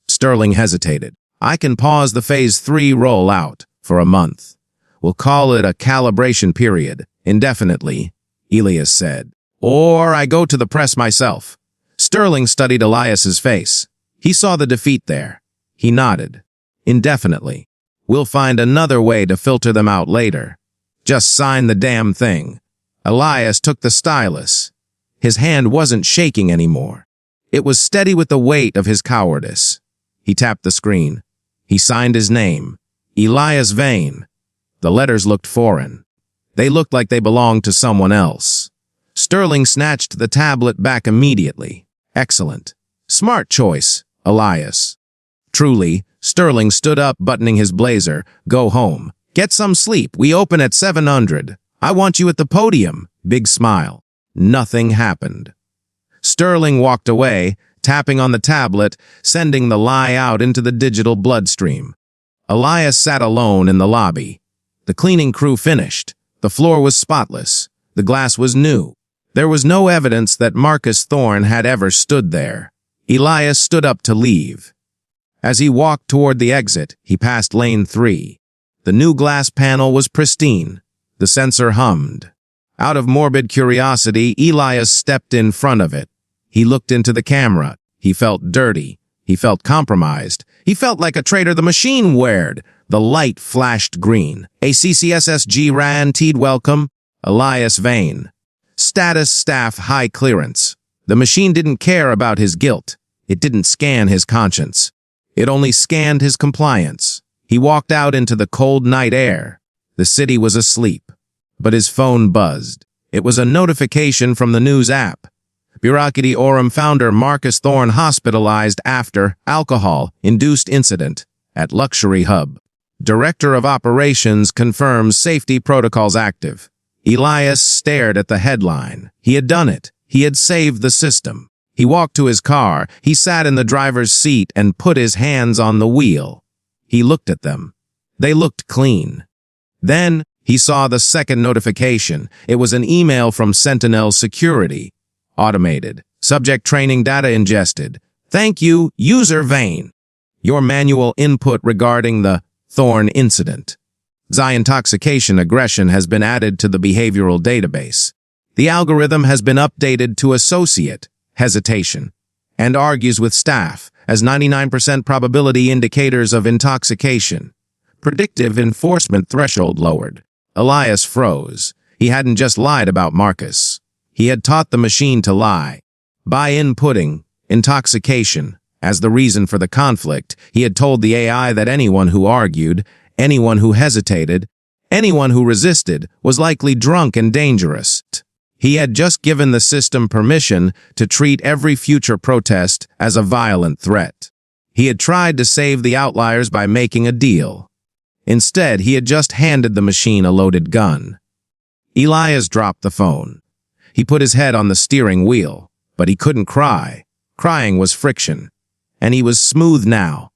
Sterling hesitated. I can pause the Phase 3 rollout for a month. We'll call it a calibration period, indefinitely, Elias said. Or I go to the press myself. Sterling studied Elias's face. He saw the defeat there. He nodded. Indefinitely. We'll find another way to filter them out later. Just sign the damn thing. Elias took the stylus. His hand wasn't shaking anymore. It was steady with the weight of his cowardice. He tapped the screen. He signed his name. Elias Vane. The letters looked foreign. They looked like they belonged to someone else. Sterling snatched the tablet back immediately. Excellent. Smart choice, Elias. Truly, Sterling stood up, buttoning his blazer. Go home. Get some sleep. We open at 700. I want you at the podium. Big smile. Nothing happened. Sterling walked away, tapping on the tablet, sending the lie out into the digital bloodstream. Elias sat alone in the lobby. The cleaning crew finished. The floor was spotless. The glass was new. There was no evidence that Marcus Thorne had ever stood there. Elias stood up to leave. As he walked toward the exit, he passed lane 3. The new glass panel was pristine. The sensor hummed. Out of morbid curiosity, Elias stepped in front of it. He looked into the camera. He felt dirty. He felt compromised. He felt like a traitor the machine wared. The light flashed green. ACCSSG ran Teed welcome. Elias Vane. Status staff high clearance. The machine didn't care about his guilt. It didn't scan his conscience. It only scanned his compliance. He walked out into the cold night air. The city was asleep. But his phone buzzed. It was a notification from the news app. Bureaucracy Orem founder Marcus Thorne hospitalized after alcohol-induced incident at Luxury Hub. Director of Operations confirms safety protocols active. Elias stared at the headline. He had done it. He had saved the system. He walked to his car. He sat in the driver's seat and put his hands on the wheel. He looked at them. They looked clean. Then he saw the second notification. It was an email from Sentinel Security. Automated. Subject training data ingested. Thank you, user Vane. Your manual input regarding the Thorne incident. Intoxication aggression has been added to the behavioral database. The algorithm has been updated to associate hesitation and argues with staff as 99% probability indicators of intoxication. Predictive enforcement threshold lowered. Elias froze. He hadn't just lied about Marcus. He had taught the machine to lie. By inputting intoxication as the reason for the conflict, he had told the AI that anyone who argued, anyone who hesitated, anyone who resisted was likely drunk and dangerous. He had just given the system permission to treat every future protest as a violent threat. He had tried to save the outliers by making a deal. Instead, he had just handed the machine a loaded gun. Elias dropped the phone. He put his head on the steering wheel, but he couldn't cry. Crying was friction. And he was smooth now.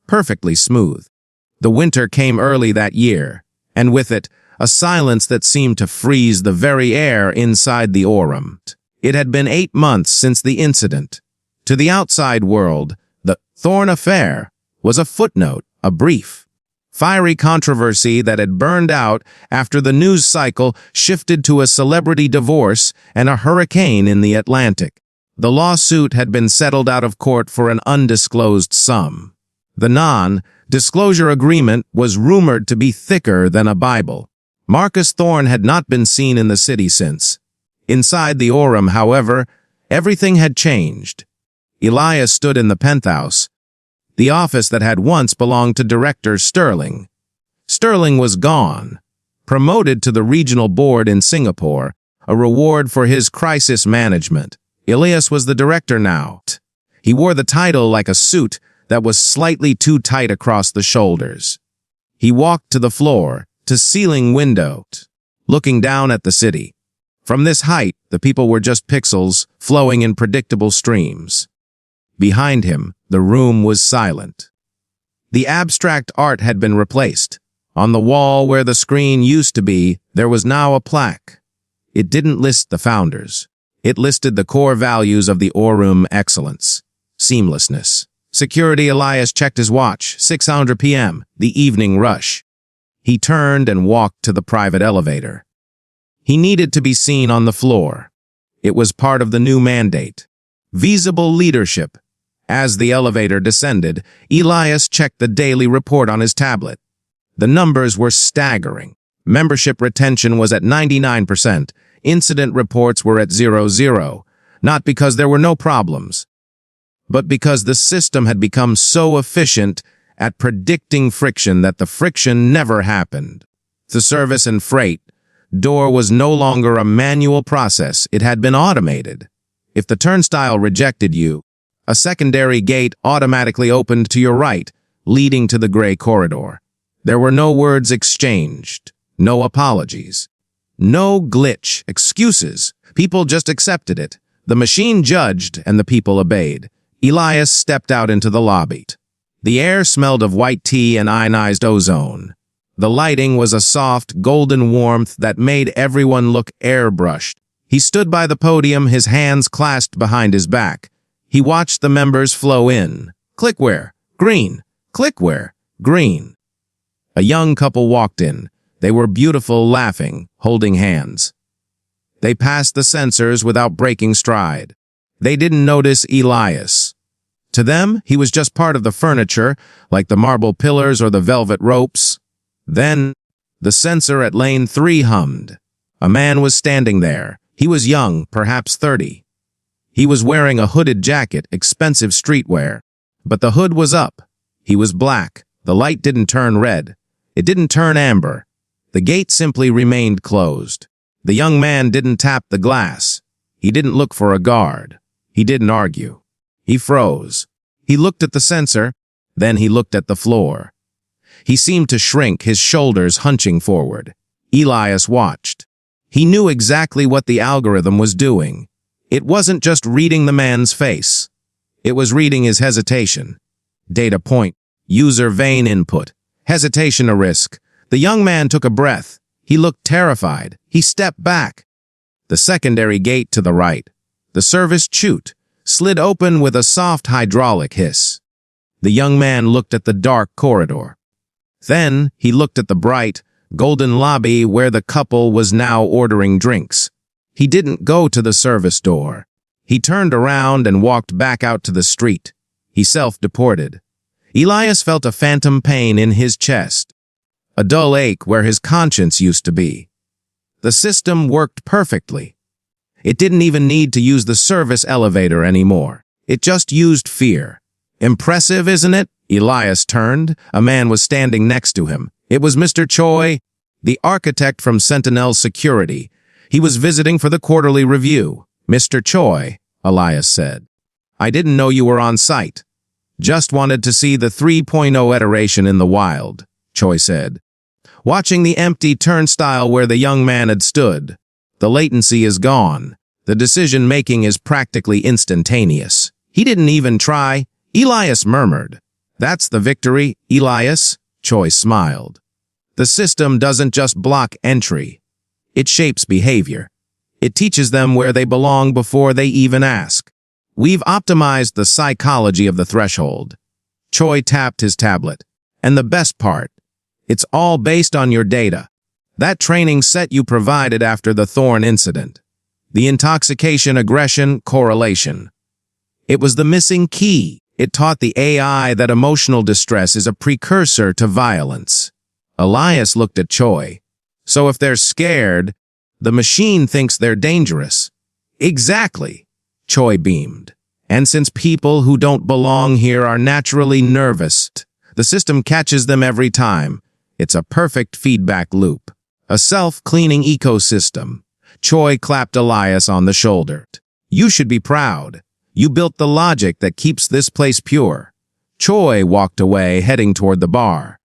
Perfectly smooth. The winter came early that year, and with it, a silence that seemed to freeze the very air inside the Aurum. It had been 8 months since the incident. To the outside world, the Thorn affair was a footnote, a brief, fiery controversy that had burned out after the news cycle shifted to a celebrity divorce and a hurricane in the Atlantic. The lawsuit had been settled out of court for an undisclosed sum. The non-disclosure agreement was rumored to be thicker than a Bible. Marcus Thorn had not been seen in the city since. Inside the Aurum, however, everything had changed. Elias stood in the penthouse, the office that had once belonged to Director Sterling. Sterling was gone, promoted to the regional board in Singapore, a reward for his crisis management. Elias was the director now. He wore the title like a suit that was slightly too tight across the shoulders. He walked to the floor, to ceiling window, looking down at the city. From this height, the people were just pixels flowing in predictable streams. Behind him, the room was silent. The abstract art had been replaced. On the wall where the screen used to be, there was now a plaque. It didn't list the founders. It listed the core values of the Aurum: excellence, seamlessness, security. Elias checked his watch, 6:00 p.m., the evening rush. He turned and walked to the private elevator. He needed to be seen on the floor. It was part of the new mandate. Visible leadership. As the elevator descended, Elias checked the daily report on his tablet. The numbers were staggering. Membership retention was at 99%. Incident reports were at 0, not because there were no problems, but because the system had become so efficient at predicting friction that the friction never happened. The service and freight door was no longer a manual process, it had been automated. If the turnstile rejected you, a secondary gate automatically opened to your right, leading to the gray corridor. There were no words exchanged, no apologies, no glitch, excuses. People just accepted it. The machine judged and the people obeyed. Elias stepped out into the lobby. The air smelled of white tea and ionized ozone. The lighting was a soft, golden warmth that made everyone look airbrushed. He stood by the podium, his hands clasped behind his back. He watched the members flow in. Clickware, green. Clickware, green. A young couple walked in. They were beautiful, laughing, holding hands. They passed the sensors without breaking stride. They didn't notice Elias. To them, he was just part of the furniture, like the marble pillars or the velvet ropes. Then, the sensor at lane 3 hummed. A man was standing there. He was young, perhaps 30. He was wearing a hooded jacket, expensive streetwear. But the hood was up. He was black. The light didn't turn red. It didn't turn amber. The gate simply remained closed. The young man didn't tap the glass. He didn't look for a guard. He didn't argue. He froze. He looked at the sensor, then he looked at the floor. He seemed to shrink, his shoulders hunching forward. Elias watched. He knew exactly what the algorithm was doing. It wasn't just reading the man's face. It was reading his hesitation. Data point, user vein input, hesitation a risk. The young man took a breath. He looked terrified. He stepped back. The secondary gate to the right. The service chute slid open with a soft hydraulic hiss. The young man looked at the dark corridor. Then he looked at the bright, golden lobby where the couple was now ordering drinks. He didn't go to the service door. He turned around and walked back out to the street. He self-deported. Elias felt a phantom pain in his chest, a dull ache where his conscience used to be. The system worked perfectly. It didn't even need to use the service elevator anymore. It just used fear. Impressive, isn't it? Elias turned. A man was standing next to him. It was Mr. Choi, the architect from Sentinel Security. He was visiting for the quarterly review. Mr. Choi, Elias said. I didn't know you were on site. Just wanted to see the 3.0 iteration in the wild, Choi said. Watching the empty turnstile where the young man had stood. The latency is gone. The decision-making is practically instantaneous. He didn't even try. Elias murmured. That's the victory, Elias, Choi smiled. The system doesn't just block entry. It shapes behavior. It teaches them where they belong before they even ask. We've optimized the psychology of the threshold. Choi tapped his tablet. And the best part, it's all based on your data. That training set you provided after the Thorn incident. The intoxication, aggression, correlation. It was the missing key. It taught the AI that emotional distress is a precursor to violence. Elias looked at Choi. So if they're scared, the machine thinks they're dangerous. Exactly, Choi beamed. And since people who don't belong here are naturally nervous, the system catches them every time. It's a perfect feedback loop. A self-cleaning ecosystem. Choi clapped Elias on the shoulder. You should be proud. You built the logic that keeps this place pure. Choi walked away, heading toward the bar.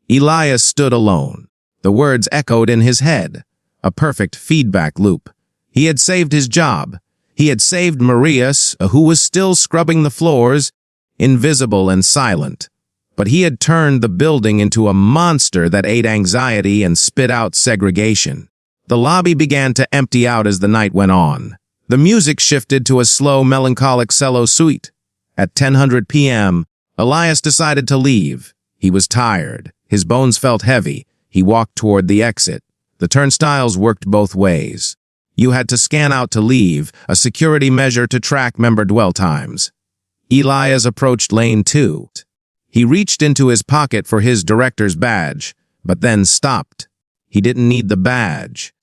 Elias stood alone. The words echoed in his head. A perfect feedback loop. He had saved his job. He had saved Marius, who was still scrubbing the floors, invisible and silent. But he had turned the building into a monster that ate anxiety and spit out segregation. The lobby began to empty out as the night went on. The music shifted to a slow, melancholic cello suite. At 10:00 p.m., Elias decided to leave. He was tired. His bones felt heavy. He walked toward the exit. The turnstiles worked both ways. You had to scan out to leave, a security measure to track member dwell times. Elias approached lane 2. He reached into his pocket for his director's badge, but then stopped. He didn't need the badge.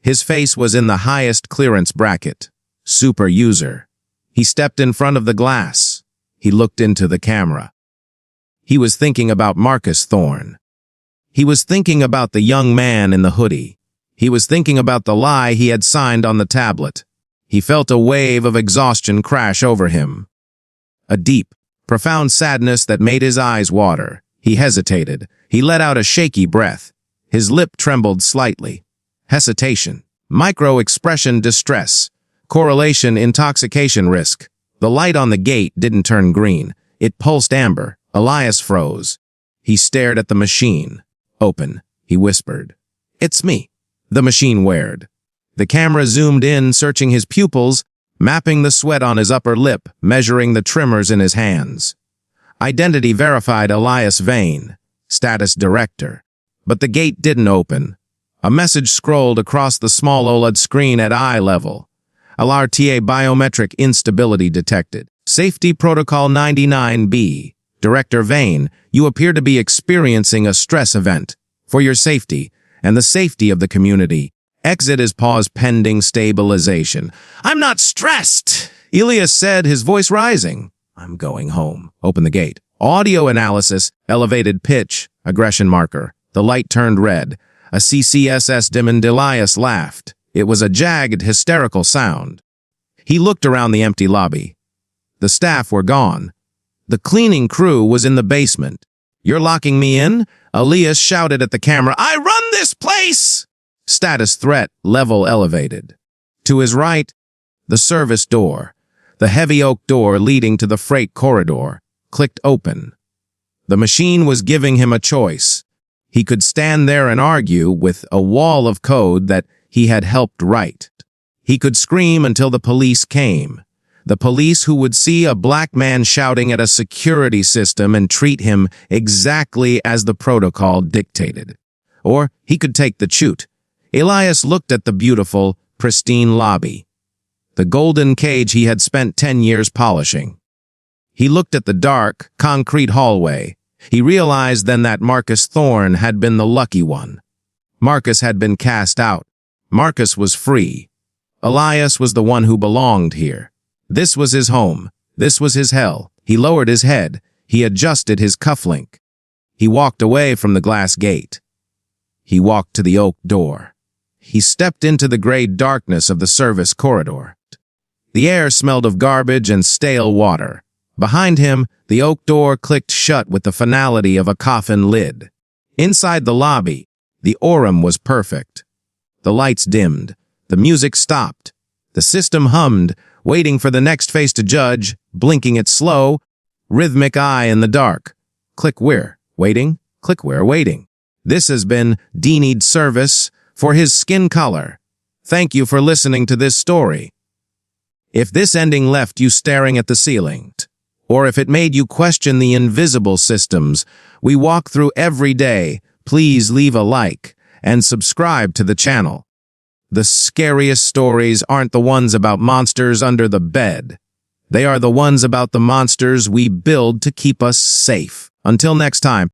His face was in the highest clearance bracket. Super user. He stepped in front of the glass. He looked into the camera. He was thinking about Marcus Thorn. He was thinking about the young man in the hoodie. He was thinking about the lie he had signed on the tablet. He felt a wave of exhaustion crash over him. A deep, profound sadness that made his eyes water. He hesitated. He let out a shaky breath. His lip trembled slightly. Hesitation. Micro-expression distress. Correlation intoxication risk. The light on the gate didn't turn green. It pulsed amber. Elias froze. He stared at the machine. Open, he whispered. It's me. The machine wared. The camera zoomed in, searching his pupils, mapping the sweat on his upper lip, measuring the tremors in his hands. Identity verified Elias Vane, status director. But the gate didn't open. A message scrolled across the small OLED screen at eye level. LRTA biometric instability detected. Safety Protocol 99B. Director Vane, you appear to be experiencing a stress event. For your safety, and the safety of the community, exit is paused pending stabilization. I'm not stressed, Elias said, his voice rising. I'm going home. Open the gate. Audio analysis, elevated pitch, aggression marker. The light turned red. A CCSS dimmed. Elias laughed. It was a jagged, hysterical sound. He looked around the empty lobby. The staff were gone. The cleaning crew was in the basement. You're locking me in? Elias shouted at the camera. I run this place! Status threat, level elevated. To his right, the service door, the heavy oak door leading to the freight corridor, clicked open. The machine was giving him a choice. He could stand there and argue with a wall of code that he had helped write. He could scream until the police came. The police who would see a black man shouting at a security system and treat him exactly as the protocol dictated. Or he could take the chute. Elias looked at the beautiful, pristine lobby, the golden cage he had spent 10 years polishing. He looked at the dark, concrete hallway. He realized then that Marcus Thorn had been the lucky one. Marcus had been cast out. Marcus was free. Elias was the one who belonged here. This was his home. This was his hell. He lowered his head. He adjusted his cufflink. He walked away from the glass gate. He walked to the oak door. He stepped into the gray darkness of the service corridor. The air smelled of garbage and stale water. Behind him, the oak door clicked shut with the finality of a coffin lid. Inside the lobby, the aura was perfect. The lights dimmed. The music stopped. The system hummed, waiting for the next face to judge, blinking its slow, rhythmic eye in the dark. Click where? Waiting? Click where waiting. This has been Deanied Service for his skin color. Thank you for listening to this story. If this ending left you staring at the ceiling, or if it made you question the invisible systems we walk through every day, please leave a like and subscribe to the channel. The scariest stories aren't the ones about monsters under the bed. They are the ones about the monsters we build to keep us safe. Until next time.